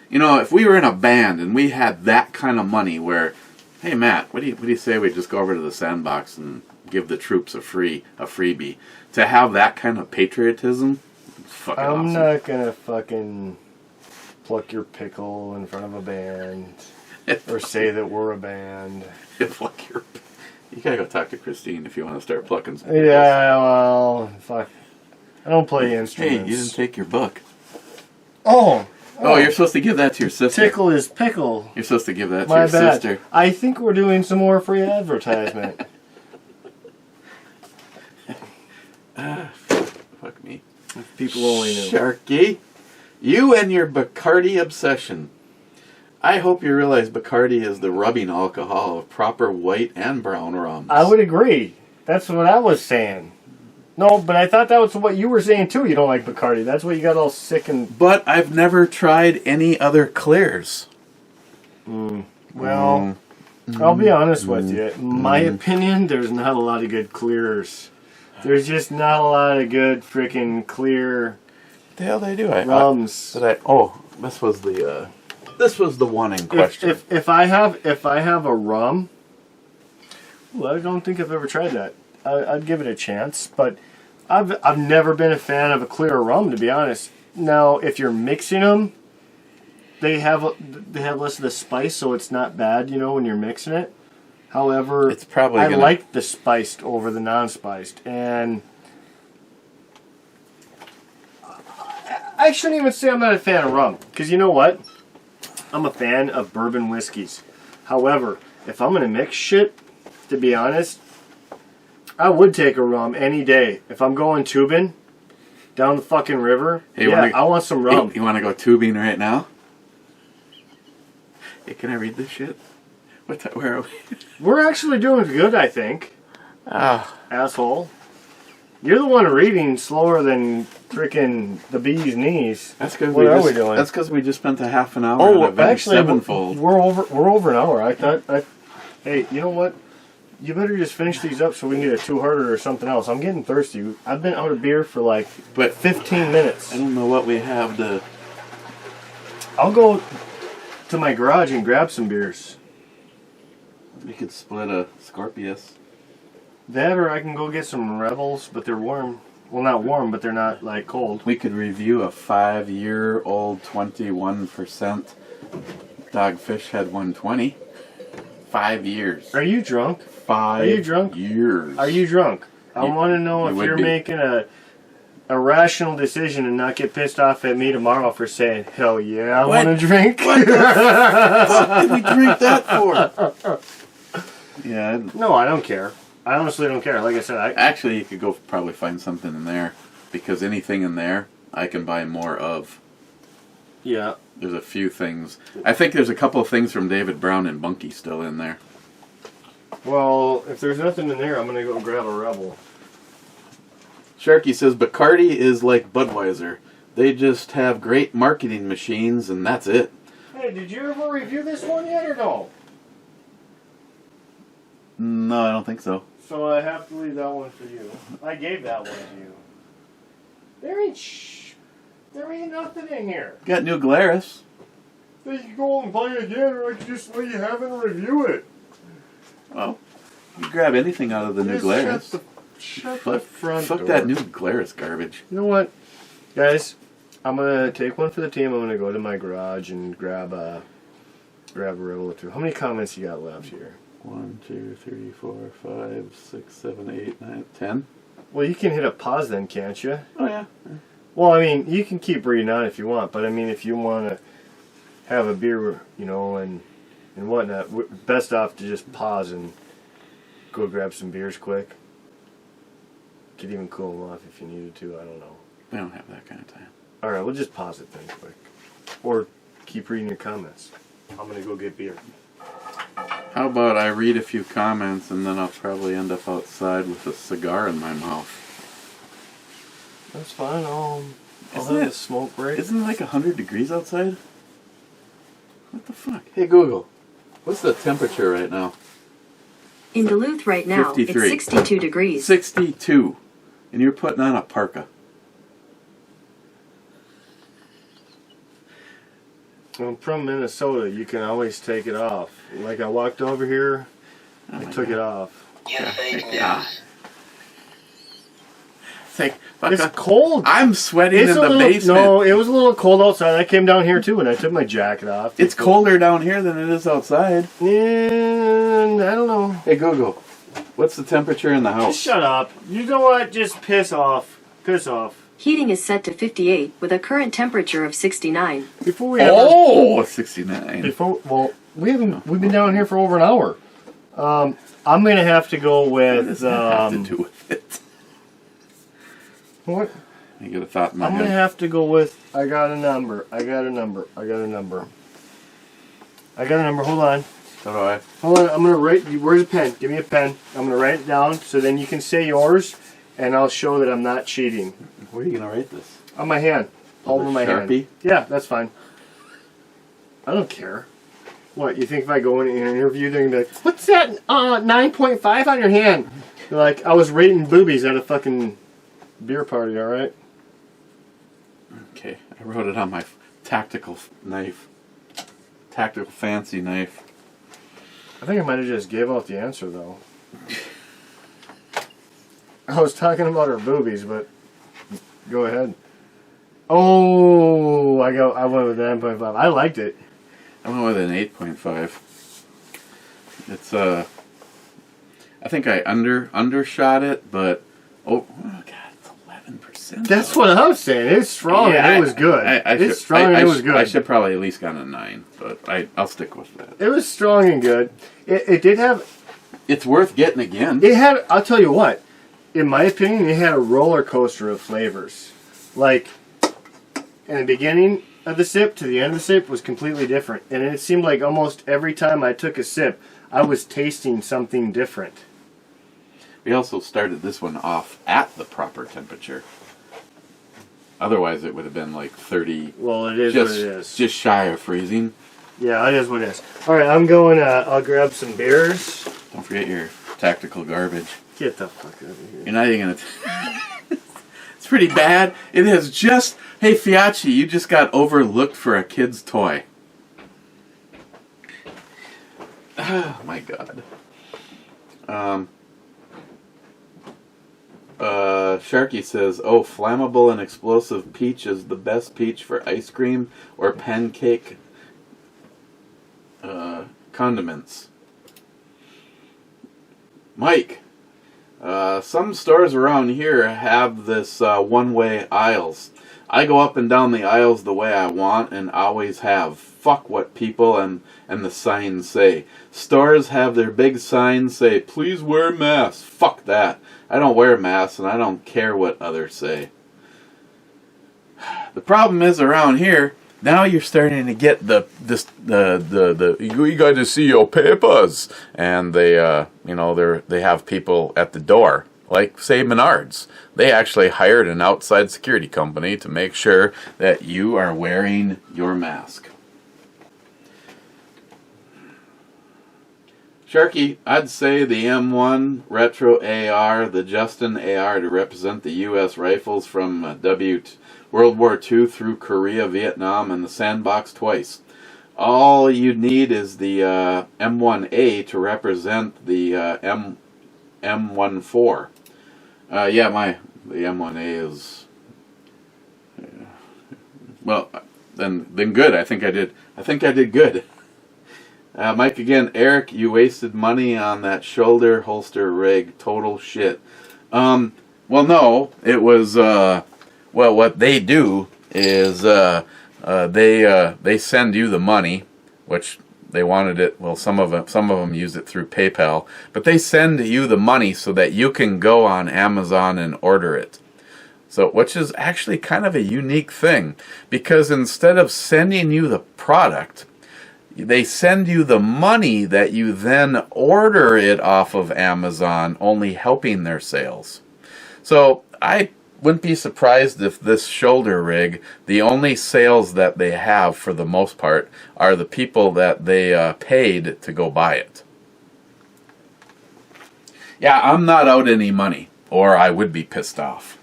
we were in a band and we had that kind of money, where, hey Matt, what do you say we just go over to the Sandbox and give the troops a freebie? To have that kind of patriotism, fucking I'm awesome. not gonna fucking pluck your pickle in front of a band or say that we're a band. Pluck your. You gotta go talk to Christine if you want to start plucking some. Yeah, well, fuck. I don't play Hey, instruments. you didn't take your book. Oh, You're supposed to give that to your sister. tickle is pickle. You're supposed to give that to My your bad. sister. I think we're doing some more free advertisement. Fuck me. People only knew. Sharky, you and your Bacardi obsession. I hope you realize Bacardi is the rubbing alcohol of proper white and brown rums. I would agree. That's what I was saying. No, but I thought that was what you were saying too. You don't like Bacardi. That's why you got all sick and... But I've never tried any other clears. Well, I'll be honest with you. In my opinion, there's not a lot of good clears. There's just not a lot of good freaking clear What the hell did I do? rums. This was the one in question. If I have a rum, well, I don't think I've ever tried that. I'd give it a chance, but I've never been a fan of a clear rum, to be honest. Now, if you're mixing them, they have less of the spice, so it's not bad, when you're mixing it. However, It's probably I gonna- like the spiced over the non-spiced, and I shouldn't even say I'm not a fan of rum, because you know what? I'm a fan of bourbon whiskeys. However, if I'm gonna mix shit, to be honest, I would take a rum any day. If I'm going tubing down the fucking river, Hey, I want some rum. You want to go tubing right now? Hey, can I read this shit? Where are we? We're actually doing good, I think. Asshole. You're the one reading slower than freaking the bee's knees. That's because What are we doing? That's because we just spent a half an hour on Avenged actually, Sevenfold. we're over an hour. Hey, you know what? You better just finish these up so we can get a two-hearter or something else. I'm getting thirsty. I've been out of beer for like But 15 minutes. I don't know what we have to. I'll go to my garage and grab some beers. We could split a Scorpius. That or I can go get some Rebels, but they're warm. Well, not warm, but they're not like cold. We could review a 5-year-old 21% Dogfish Head 120. 5 years. Are you drunk? 5 Are you drunk? years. Are you drunk? I want to know you if would you're be. making a rational decision and not get pissed off at me tomorrow for saying, hell yeah, I What? want to drink. What the fuck did we drink that for? Yeah, No, I don't care. I honestly don't care. Like I said, actually, you could go probably find something in there, because anything in there I can buy more of. yeah. There's a few things. I think there's a couple of things from David Brown and Bunky still in there. Well, if there's nothing in there, I'm going to go grab a Rebel. Sharky says Bacardi is like Budweiser. They just have great marketing machines, and that's it. Hey, did you ever review this one yet or no? No, I don't think so. So I have to leave that one for you. I gave that one to you. There ain't nothing in here. Got New Glarus. So you can go and buy it again, or I can just let you have it and review it. Well, you grab anything out of the New Just Glarus. Shut the front Fuck door. that New Glarus garbage. You know what, guys? I'm gonna take one for the team. I'm gonna go to my garage and grab a Rebel or two. How many comments you got left here? 1, 2, 3, 4, 5, 6, 7, 8, 9, 10. Well, you can hit a pause then, can't you? Oh yeah. Well, I mean, you can keep reading on if you want, but I mean, if you want to have a beer, and whatnot, best off to just pause and go grab some beers quick. could even cool them off if you needed to. I don't know. We don't have that kind of time. All right, we'll just pause it then quick. Or keep reading your comments. I'm going to go get beer. How about I read a few comments and then I'll probably end up outside with a cigar in my mouth. That's fine. I'll Isn't have it- a smoke break. Isn't it like 100 degrees outside? What the fuck? Hey, Google. What's the temperature right now? In Duluth right now, 53. it's 62 degrees. 62. And you're putting on a parka. I'm from Minnesota. You can always take it off. Like I walked over here, I took it off. Yeah. It's like, It's fuck, cold. I'm sweating It's in a the little, basement. No, it was a little cold outside. I came down here too, and I took my jacket off. It's colder down here than it is outside. And I don't know. Hey Google, what's the temperature in the Just house? shut up. You know what? Just piss off. Piss off. Heating is set to 58 with a current temperature of 69. Before we have Oh, 69. we've been down here for over an hour. I'm gonna have to go What with does that have to do with it? what? I get a thought in my I'm gonna head. have to go with. I got a number. I got a number. Hold on. So do I. Hold on. I'm gonna write. Where's a pen? Give me a pen. I'm gonna write it down so then you can say yours, and I'll show that I'm not cheating. Where are you gonna write this? On my hand. All over my hand. Sharpie? Yeah, that's fine. I don't care. What, you think if I go in an interview, they're gonna be like, what's that 9.5 on your hand? They're like, I was rating boobies at a fucking beer party, alright? Okay, I wrote it on my tactical knife. Tactical fancy knife. I think I might have just gave out the answer, though. I was talking about her boobies, but go ahead. Oh, I went with 9.5. I liked it. I went with an 8.5. It's I think I undershot it, but oh god, it's 11%. That's what I'm saying. It's strong and it was good. It's strong and it was good. I should probably at least gone a 9, but I'll stick with that. It was strong and good. It did have. It's worth getting again. It had. I'll tell you what. In my opinion, it had a roller coaster of flavors. Like in the beginning of the sip to the end of the sip was completely different, and it seemed like almost every time I took a sip, I was tasting something different. We also started this one off at the proper temperature. Otherwise, it would have been like 30. Well, it is just, what it is. Just shy of freezing. Yeah, it is what it is. All right, I'm going. I'll grab some beers. Don't forget your tactical garbage. Get the fuck out of here. You're not even gonna. It's pretty bad. It has just. Hey, Fiachi, you just got overlooked for a kid's toy. Oh my god. Sharky says, "Oh, flammable and explosive peach is the best peach for ice cream or pancake condiments." Mike, some stores around here have this one-way aisles. I go up and down the aisles the way I want and always have. Fuck what people and the signs say. Stores have their big signs say, "Please wear masks." Fuck that. I don't wear masks and I don't care what others say. The problem is around here, now you're starting to get you got to see your papers, and they they have people at the door, like say Menards. They actually hired an outside security company to make sure that you are wearing your mask. Sharky, I'd say the M1 Retro AR, the Justin AR to represent the U.S. rifles from World War II through Korea, Vietnam, and the Sandbox twice. All you need is the M1A to represent the M14. The M1A is well. Then good. I think I did good. Mike again, Eric, you wasted money on that shoulder holster rig. Total shit. Well, no, it was. What they do is they send you the money, which They wanted it. Well, some of them use it through PayPal, but they send you the money so that you can go on Amazon and order it. So, which is actually kind of a unique thing, because instead of sending you the product, they send you the money that you then order it off of Amazon, only helping their sales. So I wouldn't be surprised if this shoulder rig, the only sales that they have for the most part are the people that they paid to go buy it. Yeah, I'm not out any money, or I would be pissed off.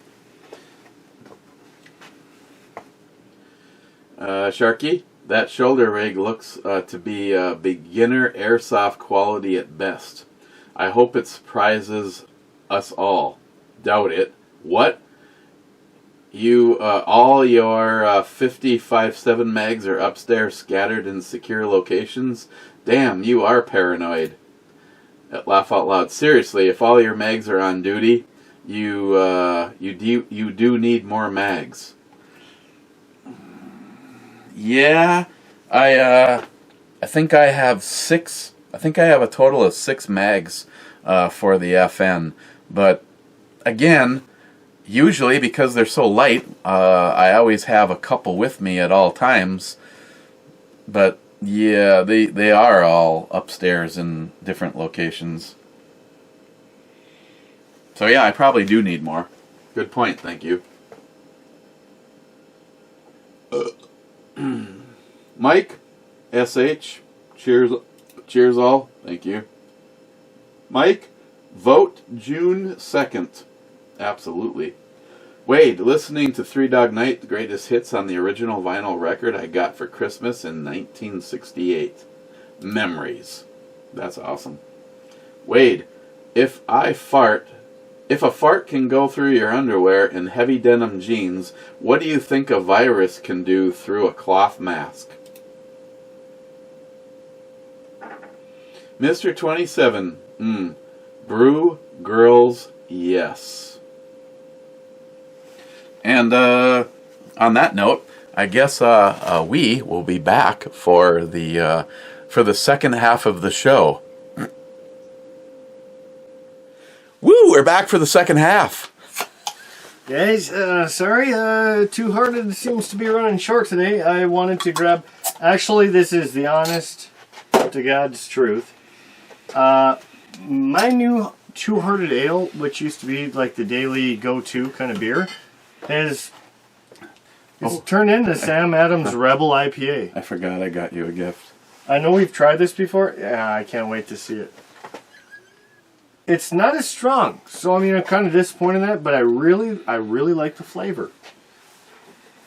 Sharky, that shoulder rig looks to be beginner airsoft quality at best. I hope it surprises us all. Doubt it. What? You, all your 50.57 mags are upstairs scattered in secure locations? Damn, you are paranoid. Laugh out loud. Seriously, if all your mags are on duty, you do need more mags. Yeah, I think I have 6. I think I have a total of 6 mags for the FN. But again, usually because they're so light, I always have a couple with me at all times. But yeah, they are all upstairs in different locations. So yeah, I probably do need more. Good point, thank you. Mike, SH, cheers all, thank you. Mike, vote June 2nd. Absolutely. Wade, listening to Three Dog Night, the greatest hits on the original vinyl record I got for Christmas in 1968. Memories. That's awesome. Wade, if a fart can go through your underwear in heavy denim jeans, what do you think a virus can do through a cloth mask? Mr. 27, brew girls, yes. And on that note, I guess we will be back for the second half of the show. Woo! We're back for the second half. Guys, sorry, Too Hearted seems to be running short today. I wanted to grab... Actually, this is the honest to God's truth. My new Too Hearted Ale, which used to be like the daily go-to kind of beer, is turned into Sam Adams Rebel IPA. I forgot I got you a gift. I know we've tried this before. Yeah, I can't wait to see it. It's not as strong, so I mean I'm kind of disappointed in that, but I really like the flavor.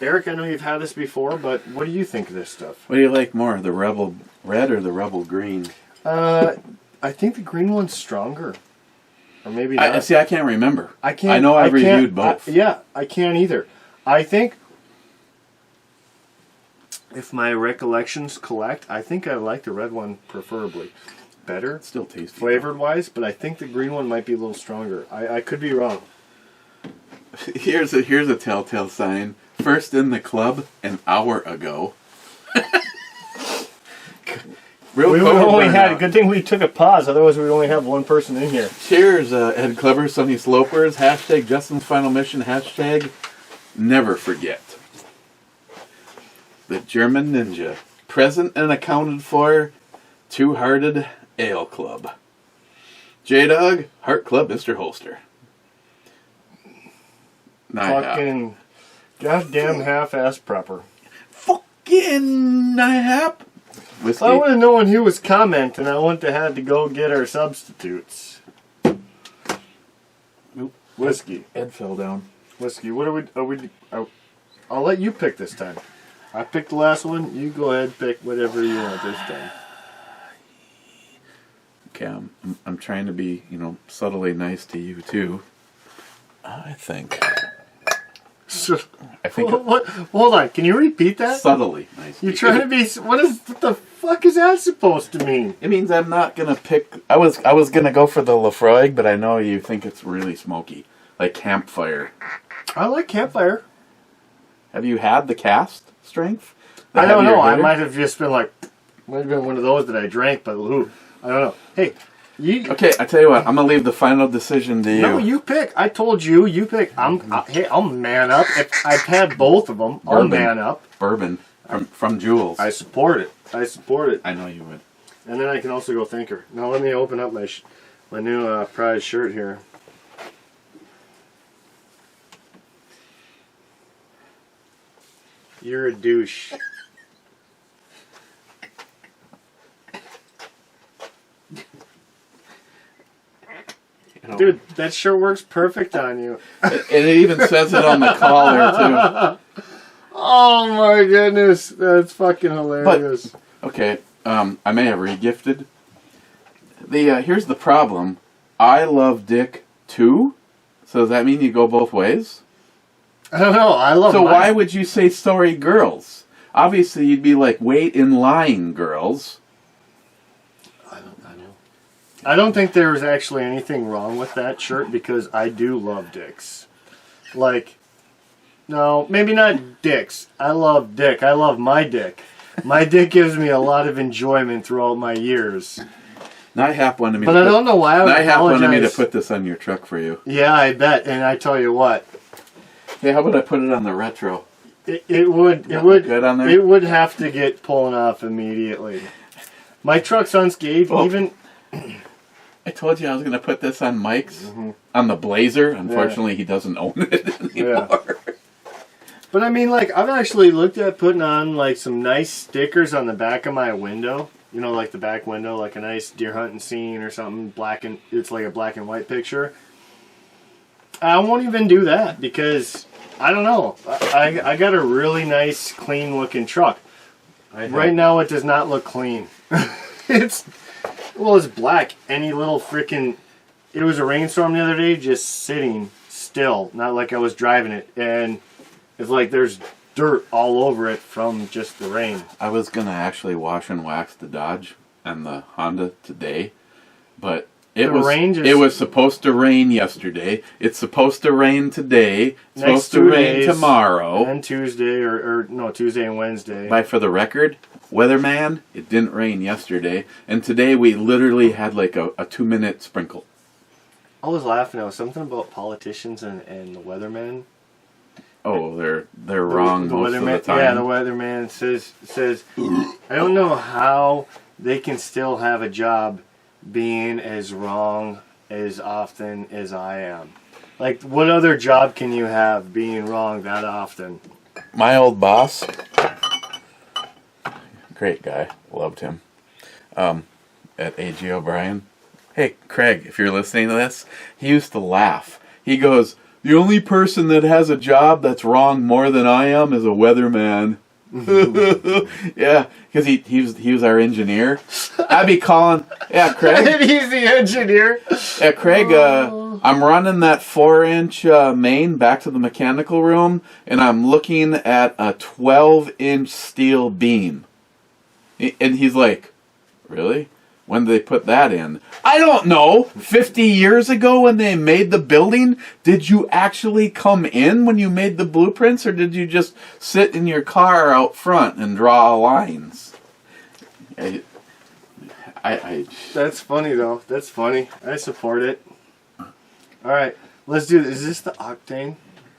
Eric, I know you've had this before, but what do you think of this stuff? What do you like more, the Rebel Red or the Rebel Green? I think the green one's stronger, or maybe not. I can't remember. I can't. I know I've reviewed both. Yeah, I can't either. I think, if my recollections collect, I think I like the red one preferably. Better, It's still tasty. flavored wise, but I think the green one might be a little stronger. I could be wrong. Here's a telltale sign. First in the club an hour ago. Real We would Cobra only had a burnout. good thing we took a pause, otherwise we'd only have one person in here. Cheers, Ed Clever, Sunny Slopers, hashtag Justin's Final Mission, hashtag never forget. The German Ninja, present and accounted for, Two-Hearted Ale Club. J-Dog, Heart Club, Mr. Holster. Fucking goddamn half-ass prepper. Fucking NIHAP. Whiskey. If I would have known he was commenting, I wouldn't have had to go get our substitutes. Nope. Whiskey. Ed fell down. Whiskey. What are we? I'll let you pick this time. I picked the last one. You go ahead and pick whatever you want this time. Okay, I'm trying to be, subtly nice to you too. I think What? Hold on. Can you repeat that? subtly nice. You're trying to be. What the fuck is that supposed to mean? It means I'm not gonna pick. I was gonna go for the Lafroig, but I know you think it's really smoky, like campfire. I like campfire. Have you had the cast strength? I don't know. I might have just been like, Might have been one of those that I drank, but who? I don't know. Hey, you. Okay, I tell you what. I'm gonna leave the final decision to you. No, you pick. I told you. You pick. Hey, I'll man up. If I've had both of them, I'll man up. Bourbon from Jules. I support it. I know you would. And then I can also go thinker. Now let me open up my new prize shirt here. You're a douche. Dude, that shirt works perfect on you. And it even says it on the collar too. Oh my goodness, that's fucking hilarious. But, okay, I may have regifted. Here's the problem. I love Dick too. So does that mean you go both ways? I don't know. I love. So why would you say sorry, girls? Obviously, you'd be like, wait in line, girls. I don't think there was actually anything wrong with that shirt because I do love dicks. Like, no, maybe not dicks. I love dick. I love my dick. My dick gives me a lot of enjoyment throughout my years. NIHAP wanted me. But I don't know why I would NIHAP apologize. wanted me to put this on your truck for you. Yeah, I bet. And I tell you what. Hey, how about I put it on the retro? It would good on there? It would have to get pulling off immediately. My truck's unscathed. Oh. Even I told you I was going to put this on Mike's on the Blazer. Unfortunately, he doesn't own it anymore. Yeah. But I mean, like, I've actually looked at putting on like some nice stickers on the back of my window. You know, like the back window, like a nice deer hunting scene or something. It's like a black and white picture. I won't even do that because I don't know. I got a really nice, clean looking truck. Right now, it does not look clean. It's black. Any little freaking. It was a rainstorm the other day, just sitting still, not like I was driving it, and it's like there's dirt all over it from just the rain. I was going to actually wash and wax the Dodge and the Honda today, but it was supposed to rain yesterday. It's supposed to rain today. It's supposed to rain tomorrow. And Tuesday, or no, Tuesday and Wednesday. For the record, weatherman, it didn't rain yesterday. And today we literally had like a 2-minute sprinkle. I was laughing. There was something about politicians and the weathermen. Oh, they're wrong most of the time. Yeah, the weatherman says, I don't know how they can still have a job being as wrong as often as I am. Like, what other job can you have being wrong that often? My old boss, great guy, loved him, at A.G. O'Brien. Hey, Craig, if you're listening to this, he used to laugh. He goes, the only person that has a job that's wrong more than I am is a weatherman. Yeah, because he was our engineer. I'd be calling, yeah, Craig. He's the engineer. Yeah, Craig, I'm running that 4-inch main back to the mechanical room, and I'm looking at a 12-inch steel beam. And he's like, really? When did they put that in? I don't know. 50 years ago when they made the building? Did you actually come in when you made the blueprints, or did you just sit in your car out front and draw lines? That's funny, though. That's funny. I support it. All right. Let's do this. Is this the Octane?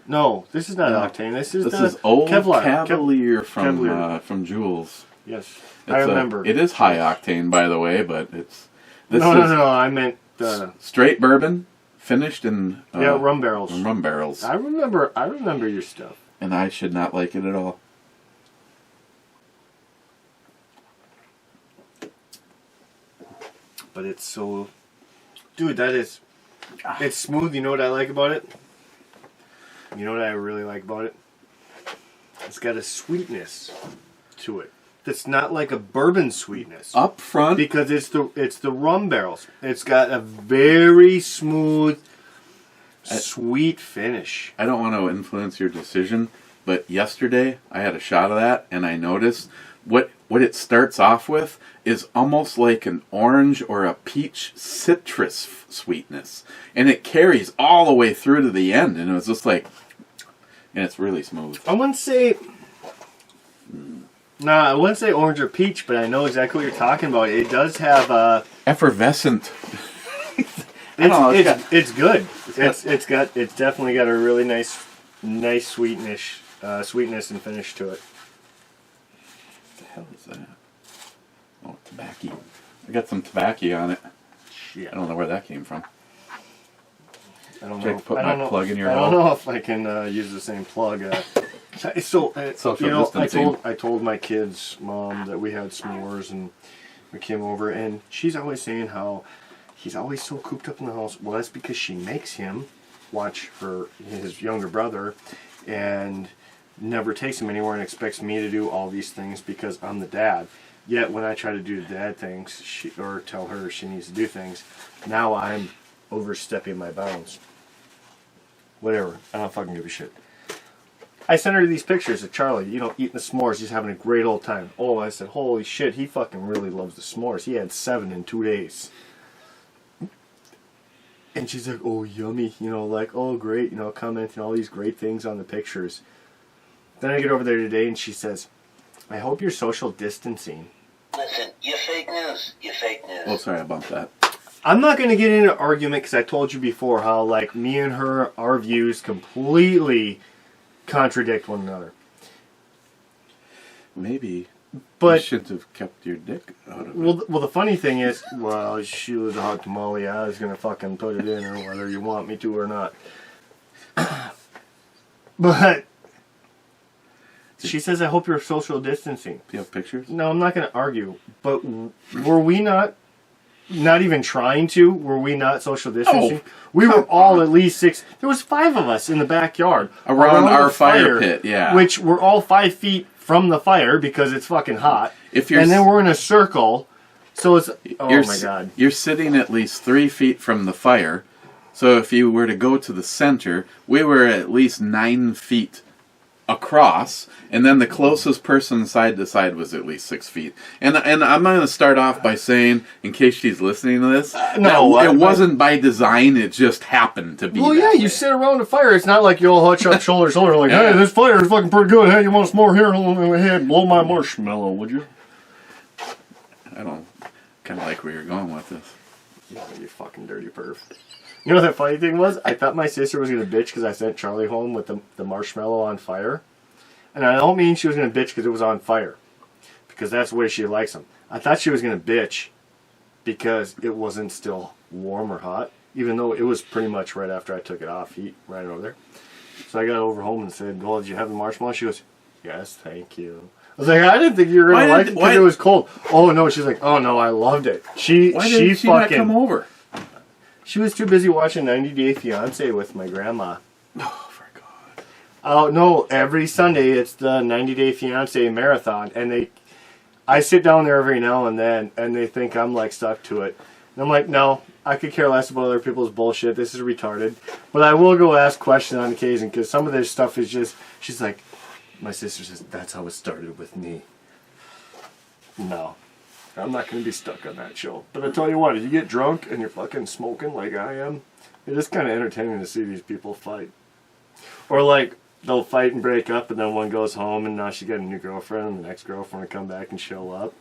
No, this is not Octane. This is Old Kevlar. Cavalier Cavalier. from Jules. Yes. I remember. It is high octane, by the way, but it's... No, I meant... straight bourbon, finished in... rum barrels. Rum barrels. I remember your stuff. And I should not like it at all. But it's so... Dude, that is... It's smooth. You know what I like about it? You know what I really like about it? It's got a sweetness to it. It's not like a bourbon sweetness. Up front. Because it's the rum barrels. It's got a very smooth, sweet finish. I don't want to influence your decision, but yesterday I had a shot of that, and I noticed what it starts off with is almost like an orange or a peach citrus sweetness. And it carries all the way through to the end, and it was just like... And it's really smooth. I wouldn't say... Nah, I wouldn't say orange or peach, but I know exactly what you're talking about. It does have Effervescent. I don't know, it's good. It's definitely got a really nice sweetness and finish to it. What the hell is that? Oh, tobacco. I got some tobacco on it. Shit. I don't know where that came from. I don't Should I know. put my plug in your I don't hole? know if I can use the same plug. Social distancing. I told my kids' mom that we had s'mores and we came over, and she's always saying how he's always so cooped up in the house. Well, that's because she makes him watch his younger brother, and never takes him anywhere and expects me to do all these things because I'm the dad. Yet when I try to do dad things, or tell her she needs to do things, now I'm overstepping my bounds. Whatever. I don't fucking give a shit. I sent her these pictures of Charlie, eating the s'mores. He's having a great old time. Oh, I said, holy shit, he fucking really loves the s'mores. He had 7 in 2 days. And she's like, oh, yummy. Oh, great. Commenting all these great things on the pictures. Then I get over there today and she says, I hope you're social distancing. Listen, you're fake news. You're fake news. Oh, sorry about that. I'm not going to get into an argument because I told you before how, me and her, our views completely contradict one another. Maybe But you shouldn't have kept your dick out of it. well, the funny thing is, she was a hot tamale. I was going to fucking put it in her whether you want me to or not. But she says, I hope you're social distancing. Do you have pictures? No, I'm not going to argue. But were we not even trying to? Were we not social distancing? Oh, we were all at least 6. There was 5 of us in the backyard. Around our the fire pit, yeah. Which we're all 5 feet from the fire because it's fucking hot. If you're and then we're in a circle. So it's... Oh, my God. You're sitting at least 3 feet from the fire. So if you were to go to the center, we were at least 9 feet across, and then the closest person side to side was at least 6 feet. And I'm going to start off by saying, in case she's listening to this, it wasn't by design, it just happened to be. Well, yeah, you sit around the fire. It's not like you all hutch up shoulder to shoulder like, hey, this fire is fucking pretty good. Hey, you want some more here? Hey, blow my marshmallow, would you? I don't kind of like where you're going with this. Yeah, you fucking dirty perv. You know what the funny thing was? I thought my sister was going to bitch because I sent Charlie home with the marshmallow on fire. And I don't mean she was going to bitch because it was on fire. Because that's the way she likes them. I thought she was going to bitch because it wasn't still warm or hot. Even though it was pretty much right after I took it off heat, right over there. So I got over home and said, well, did you have the marshmallow? She goes, yes, thank you. I was like, I didn't think you were going to like it because it was cold. Oh, no. She's like, oh, no, I loved it. Why didn't she not come over? She was too busy watching 90 Day Fiancé with my grandma. Oh, for God. Oh, no. Every Sunday, it's the 90 Day Fiancé marathon. And I sit down there every now and then, and they think I'm, stuck to it. And I'm like, no, I could care less about other people's bullshit. This is retarded. But I will go ask questions on occasion, because some of this stuff is just... She's like, my sister says, that's how it started with me. No. I'm not going to be stuck on that show. But I tell you what, if you get drunk and you're fucking smoking like I am, it is kind of entertaining to see these people fight. Or they'll fight and break up, and then one goes home and now she got a new girlfriend, and the next girlfriend will come back and show up.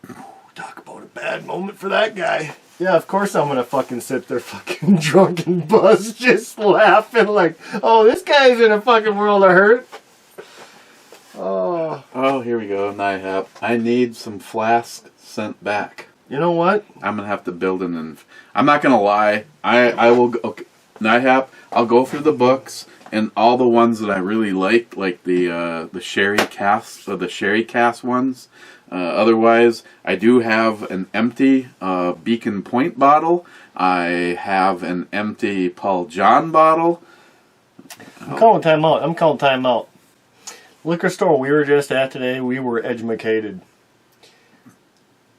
Ooh, talk about a bad moment for that guy. Yeah, of course I'm going to fucking sit there fucking drunk and buzzed, just laughing like, oh, this guy's in a fucking world of hurt. Oh, here we go, NIHAP. I need some flask sent back. You know what? I'm going to have to build an... I'm not going to lie. I will... Okay, NIHAP, I'll go through the books, and all the ones that I really liked, like the sherry cask, or the sherry cask ones. Otherwise, I do have an empty Beacon Point bottle. I have an empty Paul John bottle. I'm calling time out. Liquor store we were just at today, we were educated.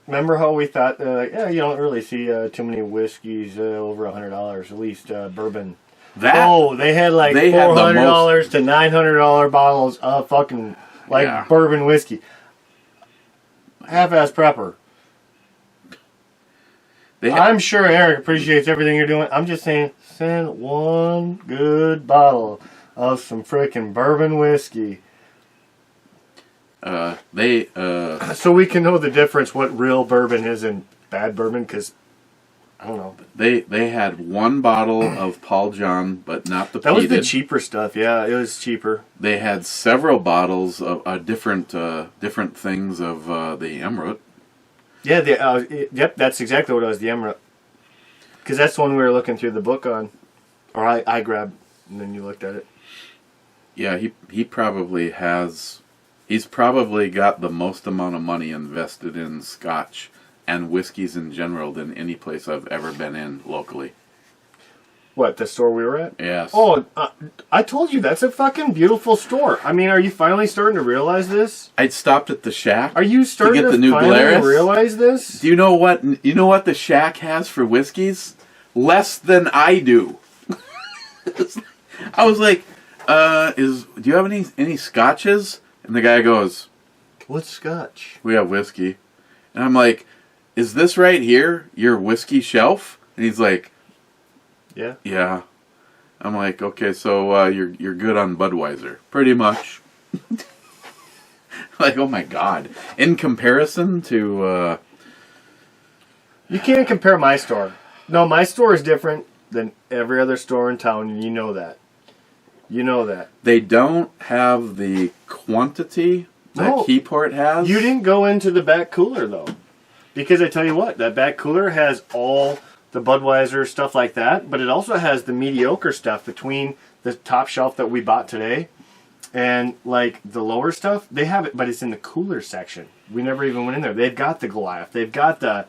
Remember how we thought, you don't really see too many whiskeys over $100, at least bourbon. They had $400 to $900 bottles of fucking bourbon whiskey. Half-ass prepper. I'm sure Eric appreciates everything you're doing. I'm just saying, send one good bottle of some freaking bourbon whiskey. They So we can know the difference what real bourbon is and bad bourbon, because I don't know. they had one bottle of Paul John, but not the That was the peated. cheaper stuff. Yeah, it was cheaper. They had several bottles of different things of the Emerald. Yeah, yep, that's exactly what it was, the Emerald. Because that's the one we were looking through the book on. Or I grabbed, and then you looked at it. Yeah, he probably has. He's probably got the most amount of money invested in Scotch and whiskeys in general than any place I've ever been in locally. What, the store we were at? Yes. Oh, I told you, that's a fucking beautiful store. I mean, are you finally starting to realize this? I'd stopped at the Shack. Are you starting get to the new finally Glarus? realize this? Do you know what? You know what the Shack has for whiskeys? Less than I do. I was like, do you have any scotches? And the guy goes, What's Scotch? we have whiskey. And I'm like, is this right here your whiskey shelf? And he's like, Yeah. yeah. I'm like, okay, so you're good on Budweiser, pretty much. Like, oh my God! In comparison to, You can't compare my store. No, my store is different than every other store in town, and you know that. You know that. they don't have the quantity that No. Keyport has. You didn't go into the back cooler, though. Because I tell you what, that back cooler has all the Budweiser stuff like that, but it also has the mediocre stuff between the top shelf that we bought today and like the lower stuff. They have it, but it's in the cooler section. We never even went in there. They've got the Goliath. They've got the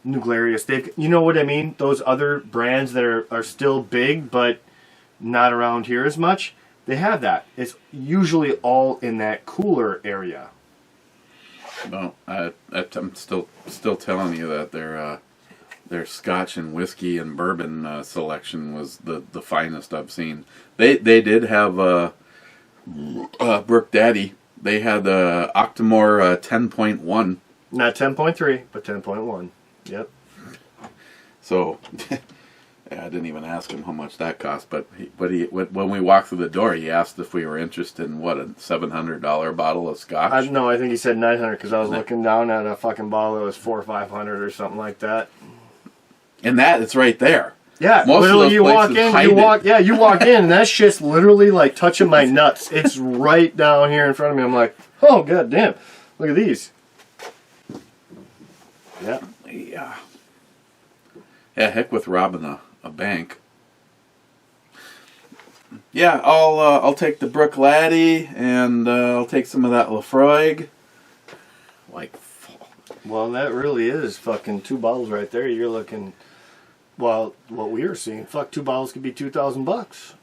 New Glarus. You know what I mean? Those other brands that are still big, but not around here as much. They have that. It's usually all in that cooler area. No, I'm still telling you that their Scotch and whiskey and bourbon selection was the finest I've seen. They did have Brook Daddy. They had Octomore 10.1. Not 10.3, but 10.1. Yep. So yeah, I didn't even ask him how much that cost, but when we walked through the door, he asked if we were interested in a $700 bottle of Scotch. No, I think he said 900 because I was looking down at a fucking bottle that was $400 or $500 or something like that. And that it's right there. Yeah, Most literally of those you walk places in, hide it. you walk in, and that shit's literally like touching my nuts. It's right down here in front of me. I'm like, oh god damn, look at these. Yeah. Yeah. Yeah, heck with robbing a bank. Yeah, I'll take the Brook Laddie and I'll take some of that Lafroig. Like, Well, that really is fucking 2 bottles right there. You're looking. Well, what we were seeing, fuck, 2 bottles could be $2,000.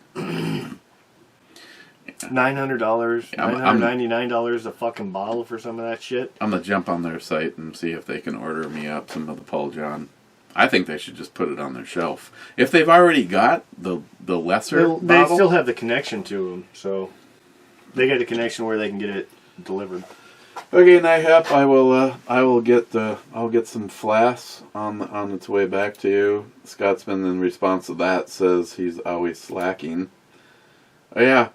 $900, $999 a fucking bottle for some of that shit. I'm gonna jump on their site and see if they can order me up some of the Paul John. I think they should just put it on their shelf. If they've already got the lesser They bottle, still have the connection to them, so they get a connection where they can get it delivered. okay, Nihep, I'll get some flasks on its way back to you. Scotsman, in response to that, says he's always slacking. Oh yeah,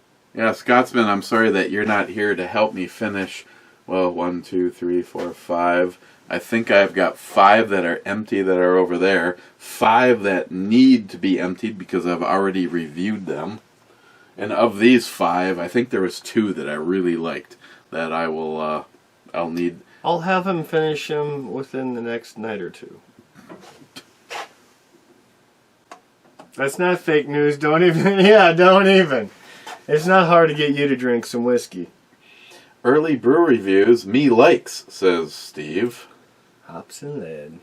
Scotsman, I'm sorry that you're not here to help me finish. Well, 1, 2, 3, 4, 5. I think I've got 5 that are empty that are over there. 5 that need to be emptied because I've already reviewed them. And of these 5, I think there was 2 that I really liked that I'll need. I'll have him finish them within the next night or 2. That's not fake news. Don't even. Yeah, don't even. It's not hard to get you to drink some whiskey. Early brew reviews, me likes, says Steve. Hops and lead.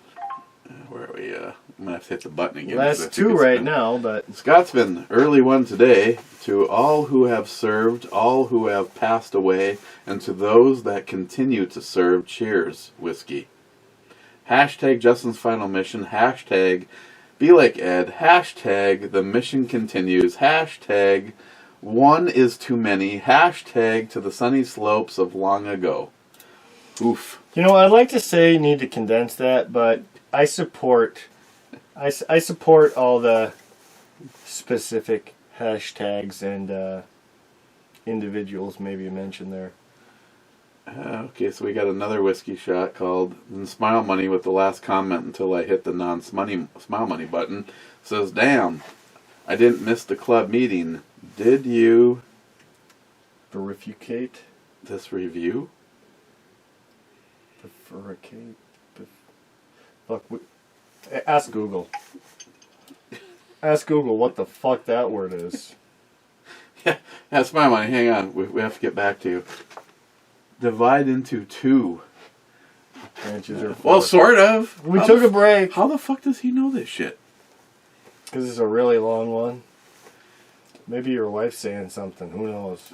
Where are we? I'm gonna have to hit the button again. Last 2 right now, but Scotsman, early one today. To all who have served, all who have passed away, and to those that continue to serve, cheers, whiskey. Hashtag Justin's final mission. Hashtag be like Ed. Hashtag the mission continues. Hashtag one is too many. Hashtag to the sunny slopes of long ago. Oof. you know, I'd like to say you need to condense that, but I support all the specific hashtags and individuals maybe you mentioned there. Okay, so we got another whiskey shot called Smile Money with the last comment until I hit the Smile Money button. It says, damn, I didn't miss the club meeting. Did you? Verificate. This review? Verificate. Fuck. Ask Google. Ask Google what the fuck that word is. Yeah, Smile Money, hang on. We have to get back to you. Divide into 2. Branches are four. Well, sort of. We took a break. How the fuck does he know this shit? Because it's a really long one. Maybe your wife's saying something. Who knows?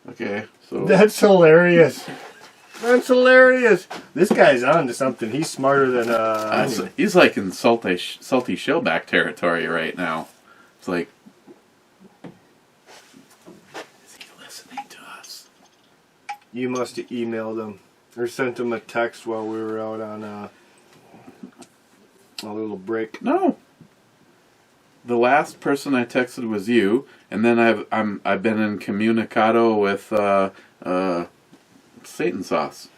Okay, so... That's hilarious. That's hilarious. This guy's on to something. He's smarter than he's like in salty shellback territory right now. It's like... Is he listening to us? You must have emailed him or sent him a text while we were out on a little break. No. The last person I texted was you, and then I've been incommunicado with Satan sauce.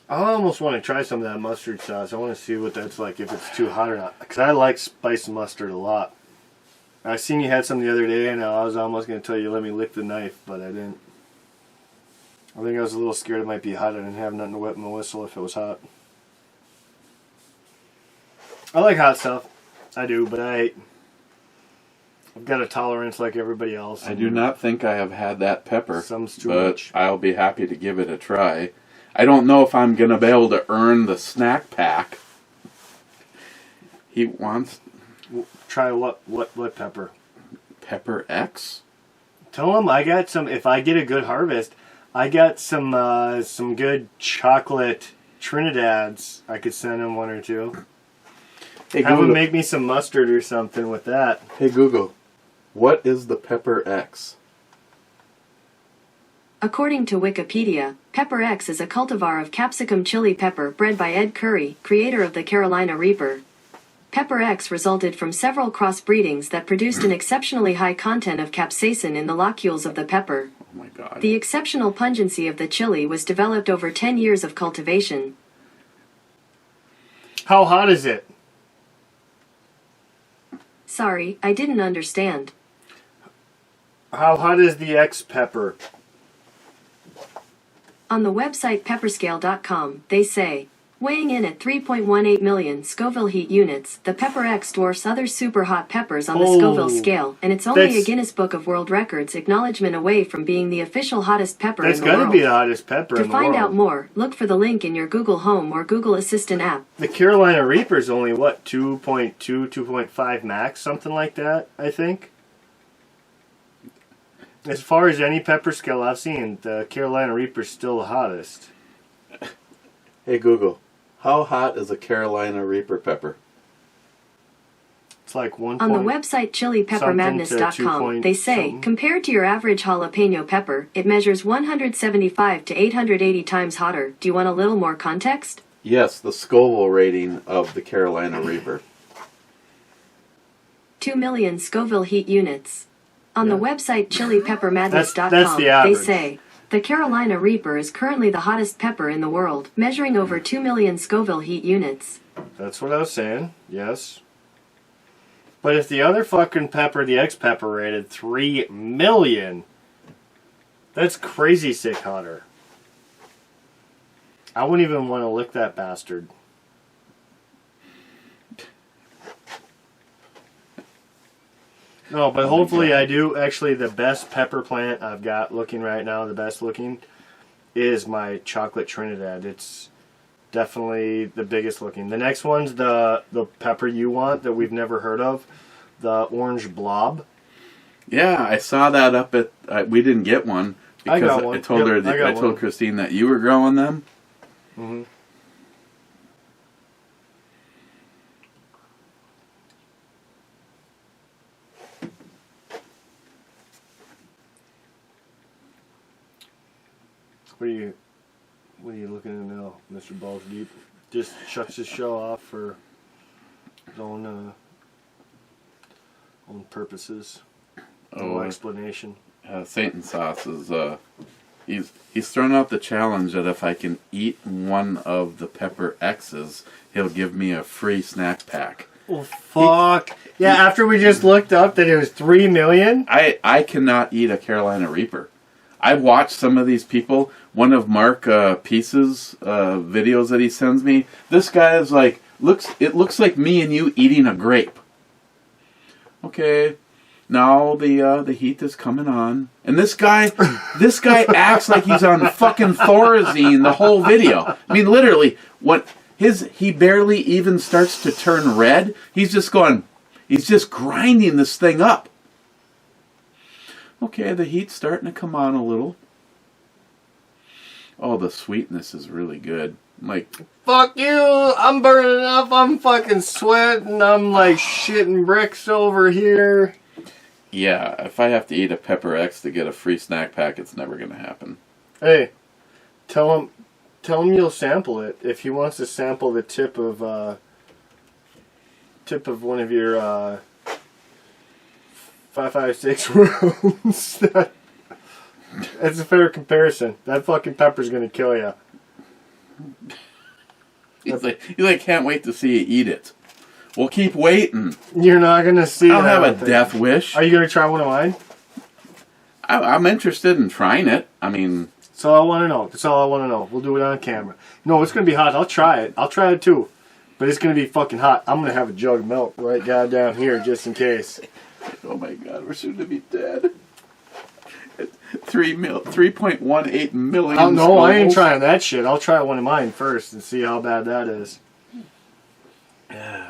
I almost want to try some of that mustard sauce. I want to see what that's like, if it's too hot or not. Because I like spiced mustard a lot. I seen you had some the other day, and I was almost going to tell you let me lick the knife, but I didn't. I think I was a little scared it might be hot. I didn't have nothing to wet my whistle if it was hot. I like hot stuff. I do, but I've got a tolerance like everybody else. I do not think I have had that pepper, Some's too but much. I'll be happy to give it a try. I don't know if I'm going to be able to earn the snack pack. He wants... Try what pepper? Pepper X? Tell him I got some. If I get a good harvest, I got some good chocolate Trinidad's. I could send him 1 or 2. Hey, Have Google. him make me some mustard or something with that. Hey Google, what is the Pepper X? According to Wikipedia, Pepper X is a cultivar of capsicum chili pepper bred by Ed Curry, creator of the Carolina Reaper. Pepper X resulted from several crossbreedings that produced an exceptionally high content of capsaicin in the locules of the pepper. Oh my god. The exceptional pungency of the chili was developed over 10 years of cultivation. How hot is it? Sorry, I didn't understand. How hot is the X pepper? On the website pepperscale.com, they say, weighing in at 3.18 million Scoville heat units, the Pepper X dwarfs other super hot peppers on the Scoville scale, and it's only a Guinness Book of World Records acknowledgement away from being the official hottest pepper in the world. That's got to be the hottest pepper in To the world. find out more, look for the link in your Google Home or Google Assistant app. The Carolina Reaper's only, what, 2.2, 2.5 max? Something like that, I think. As far as any pepper scale I've seen, the Carolina Reaper's still the hottest. Hey Google, how hot is a Carolina Reaper pepper? It's like 1. On the website chilipeppermadness.com, they say, compared to your average jalapeno pepper, it measures 175 to 880 times hotter. Do you want a little more context? Yes, the Scoville rating of the Carolina Reaper. 2 million Scoville heat units. On the website chilipeppermadness.com, That's the they average. say, the Carolina Reaper is currently the hottest pepper in the world, measuring over 2 million Scoville heat units. That's what I was saying, yes. But if the other fucking pepper, the X pepper, rated 3 million, that's crazy sick hotter. I wouldn't even want to lick that bastard. No, but hopefully I do. Actually, the best pepper plant I've got looking right now, the best looking, is my chocolate Trinidad. It's definitely the biggest looking. The next one's the pepper you want that we've never heard of, the orange blob. Yeah, I saw that up at. we didn't get one because I got one. I told her. Yep, I told Christine that you were growing them. Mm-hmm. What are you looking at now, Mr. Balls Deep? Just shuts his show off for his own purposes. No Oh, explanation. Satan Sauce is he's thrown out the challenge that if I can eat one of the Pepper X's, he'll give me a free snack pack. Oh, fuck. After we just looked up that it was 3 million? I cannot eat a Carolina Reaper. I watched some of these people. One of Mark Peace's videos that he sends me. This guy is like, it looks like me and you eating a grape. Okay, now the heat is coming on, and this guy acts like he's on fucking Thorazine the whole video. I mean, literally, he barely even starts to turn red. He's just grinding this thing up. Okay, the heat's starting to come on a little. Oh, the sweetness is really good. Like, fuck you! I'm burning up. I'm fucking sweating. I'm like shitting bricks over here. Yeah, if I have to eat a Pepper X to get a free snack pack, it's never gonna happen. Hey, tell him you'll sample it. If he wants to sample the tip of one of your 5.56 rooms, that's a fair comparison. That fucking pepper's gonna kill you. He's like, can't wait to see you eat it. Well, keep waiting. You're not gonna see. I don't have a death wish. Are you gonna try one of mine? I'm interested in trying it. I mean, that's all I want to know. That's all I want to know. We'll do it on camera. No, it's gonna be hot. I'll try it. I'll try it too. But it's gonna be fucking hot. I'm gonna have a jug of milk right down here just in case. Oh my God, we're soon to be dead. 3.18 million. Oh no, I ain't trying that shit. I'll try one of mine first and see how bad that is.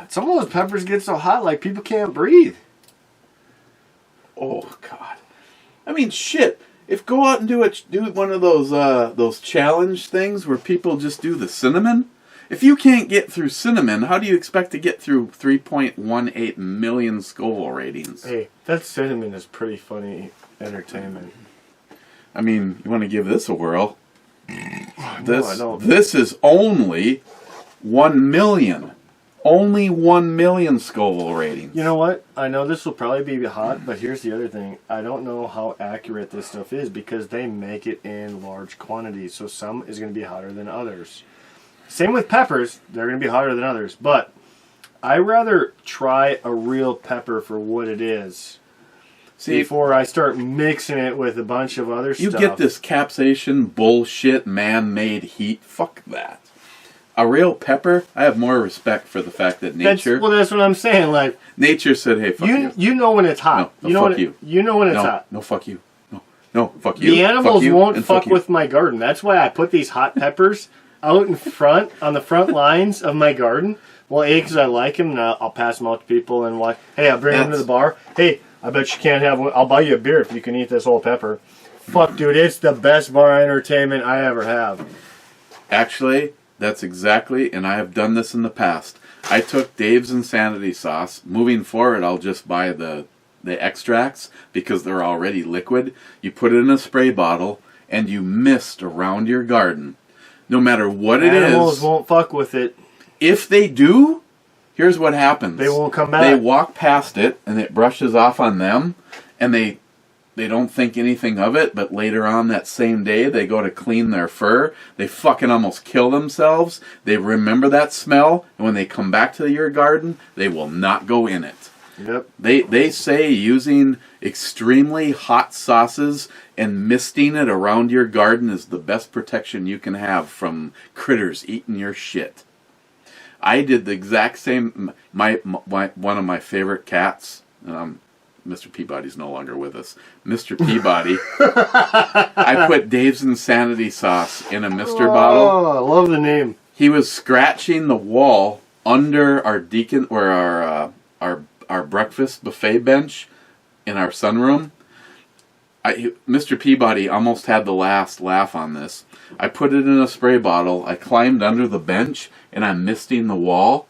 Some of those peppers get so hot, like people can't breathe. Oh God! I mean, shit. If go out and do one of those challenge things where people just do the cinnamon. If you can't get through cinnamon, how do you expect to get through 3.18 million Scoville ratings? Hey, that cinnamon is pretty funny entertainment. I mean, you want to give this a whirl? No, I don't. This is only 1 million. Only 1 million Scoville ratings. You know what? I know this will probably be hot, but here's the other thing. I don't know how accurate this stuff is because they make it in large quantities. So some is going to be hotter than others. Same with peppers. They're going to be hotter than others. But I rather try a real pepper for what it is. See, before I start mixing it with a bunch of other stuff. You get this capsaicin bullshit man-made heat. Fuck that. A real pepper, I have more respect for the fact that nature... That's what I'm saying. Like nature said, hey, fuck you. You know when it's hot. No, fuck you. You know when it's hot. No, fuck you. No, fuck you. The animals won't fuck with my garden. That's why I put these hot peppers out in front, on the front lines of my garden. Well, A, because I like them, and I'll pass them out to people and watch. Hey, I'll bring them to the bar. Hey, I bet you can't have one. I'll buy you a beer if you can eat this whole pepper. Fuck, dude, it's the best bar entertainment I ever have. Actually, that's exactly, and I have done this in the past. I took Dave's Insanity Sauce. Moving forward, I'll just buy the extracts because they're already liquid. You put it in a spray bottle, and you mist around your garden. No matter what it is. Animals won't fuck with it. If they do, here's what happens. They won't come back. They walk past it, and it brushes off on them, and they don't think anything of it, but later on that same day, they go to clean their fur. They fucking almost kill themselves. They remember that smell, and when they come back to your garden, they will not go in it. Yep. They say using extremely hot sauces and misting it around your garden is the best protection you can have from critters eating your shit. I did the exact same. One of my favorite cats, Mr. Peabody's no longer with us. Mr. Peabody, I put Dave's Insanity Sauce in a Mr. bottle. Oh, I love the name. He was scratching the wall under our our breakfast buffet bench in our sunroom. Mr. Peabody almost had the last laugh on this. I put it in a spray bottle. I climbed under the bench and I'm misting the wall.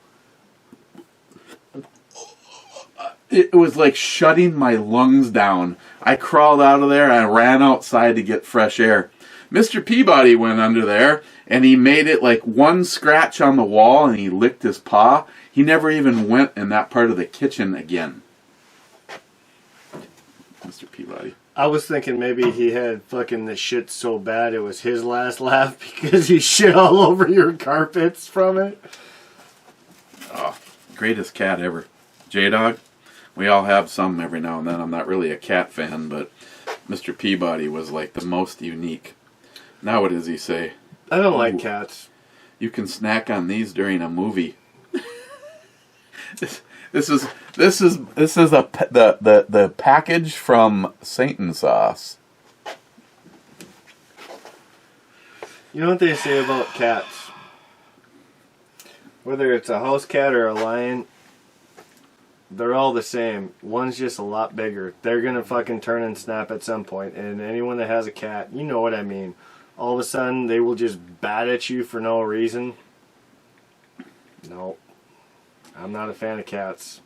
It was like shutting my lungs down. I crawled out of there and I ran outside to get fresh air. Mr. Peabody went under there and he made it like one scratch on the wall and he licked his paw. He never even went in that part of the kitchen again. Mr. Peabody. I was thinking maybe he had fucking the shit so bad it was his last laugh because he shit all over your carpets from it. Oh, greatest cat ever. J-Dog. We all have some every now and then. I'm not really a cat fan, but Mr. Peabody was like the most unique. Now what does he say? I don't like cats. You can snack on these during a movie. This is the package from Satan Sauce. You know what they say about cats? Whether it's a house cat or a lion, they're all the same. One's just a lot bigger. They're gonna fucking turn and snap at some point. And anyone that has a cat, you know what I mean. All of a sudden, they will just bat at you for no reason. No. I'm not a fan of cats.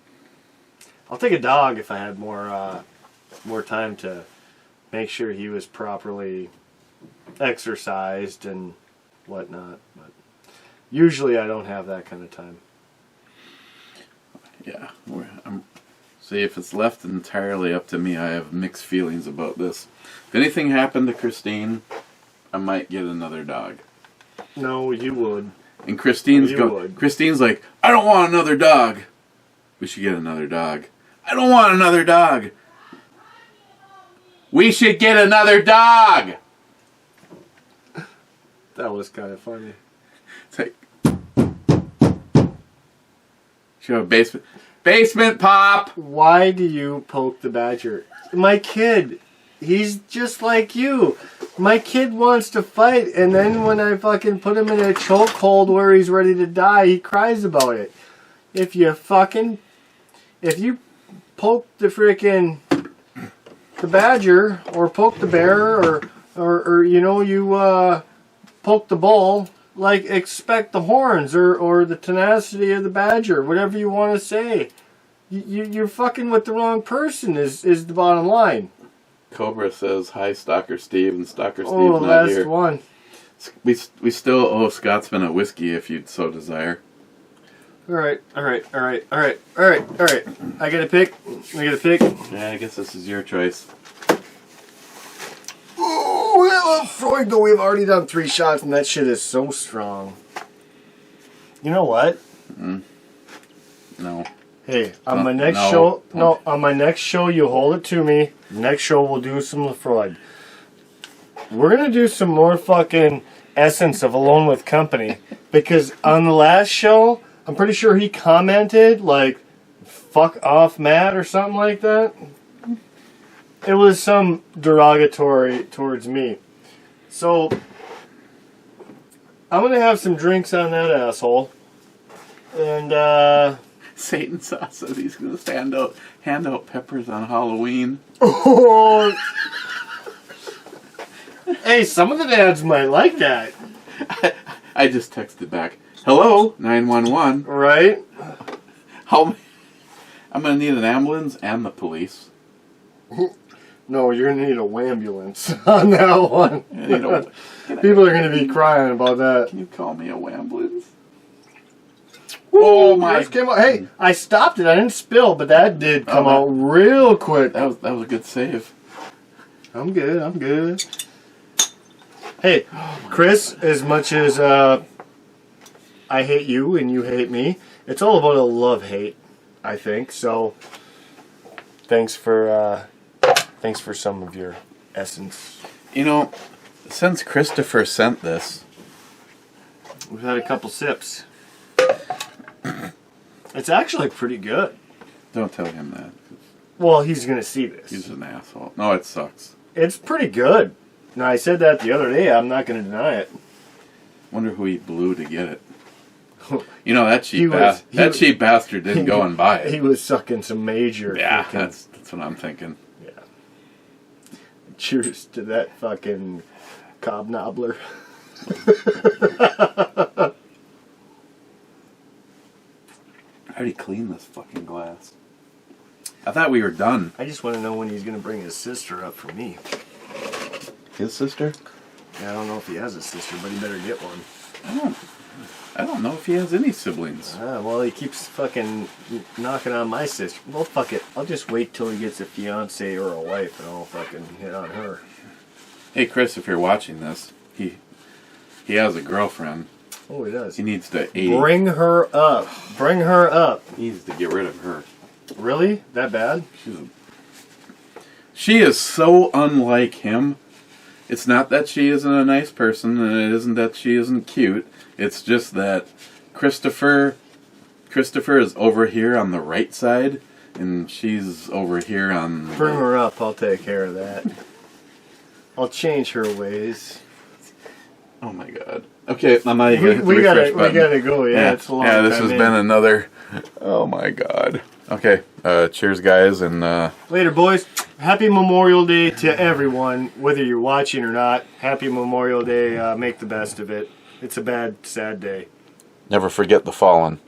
I'll take a dog if I had more time to make sure he was properly exercised and whatnot. But usually I don't have that kind of time. Yeah. See, if it's left entirely up to me, I have mixed feelings about this. If anything happened to Christine, I might get another dog. No, you would. And Christine's like, I don't want another dog. We should get another dog. I don't want another dog. We should get another dog. That was kind of funny. It's like, should have a basement pop. Why do you poke the badger? My kid, he's just like you. My kid wants to fight, and then when I fucking put him in a chokehold where he's ready to die, he cries about it. If you poke the frickin' the badger, or poke the bear, or you know, you poke the bull, like, expect the horns, or the tenacity of the badger, whatever you want to say. You're fucking with the wrong person, is the bottom line. Cobra says, hi, Stalker Steve, and Stalker Steve's Oh, not last here. one. We still owe Scotsman a whiskey if you'd so desire. Alright. I gotta pick. Yeah, I guess this is your choice. Oh, Freud, though, we've already done 3 shots, and that shit is so strong. You know what? No. Hey, on my next show, on my next show, you hold it to me. Next show, we'll do some Lefroy. We're gonna do some more fucking essence of Alone with Company, because on the last show, I'm pretty sure he commented like, "Fuck off, Matt," or something like that. It was some derogatory towards me. So I'm gonna have some drinks on that asshole, and Satan Sauce says he's going to hand out peppers on Halloween. oh, hey, some of the dads might like that, I just texted back, hello, 911. right? I'm going to need an ambulance and the police. No, you're gonna need a wambulance on that one. People are gonna be crying about that. Can you call me a wambulance? Oh my! Came out. Hey, I stopped it. I didn't spill, but that did come out real quick. That was a good save. I'm good. Hey, Chris, as much as I hate you and you hate me, it's all about a love-hate, I think. So, thanks for some of your essence. You know, since Christopher sent this, We've had a couple sips. It's actually pretty good. don't tell him that. Well, he's going to see this. He's an asshole. No, it sucks. It's pretty good. Now, I said that the other day. I'm not going to deny it. Wonder who he blew to get it. You know, that cheap cheap bastard didn't go and buy it. He was sucking some major. Yeah, freaking- that's what I'm thinking. Yeah. Cheers to that fucking cobnobbler. I already cleaned this fucking glass. I thought we were done. I just want to know when he's going to bring his sister up for me. His sister? I don't know if he has a sister, but he better get one. I don't know if he has any siblings. Well, he keeps fucking knocking on my sister. Well, fuck it. I'll just wait till he gets a fiance or a wife, and I'll fucking hit on her. Hey, Chris, if you're watching this, he has a girlfriend. Oh, he does. He needs to Bring her up. Bring her up. He needs to get rid of her. Really? That bad? She is so unlike him. It's not that she isn't a nice person, and it isn't that she isn't cute. It's just that Christopher is over here on the right side, and she's over here on... Bring her up. I'll take care of that. I'll change her ways. Oh my god. Okay, I'm not even we gotta go. Yeah, it's a long time. Yeah, this has been another... Oh my god. Okay, cheers guys, and... Later, boys. Happy Memorial Day to everyone, whether you're watching or not. Happy Memorial Day. Make the best of it. It's a bad, sad day. Never forget the fallen.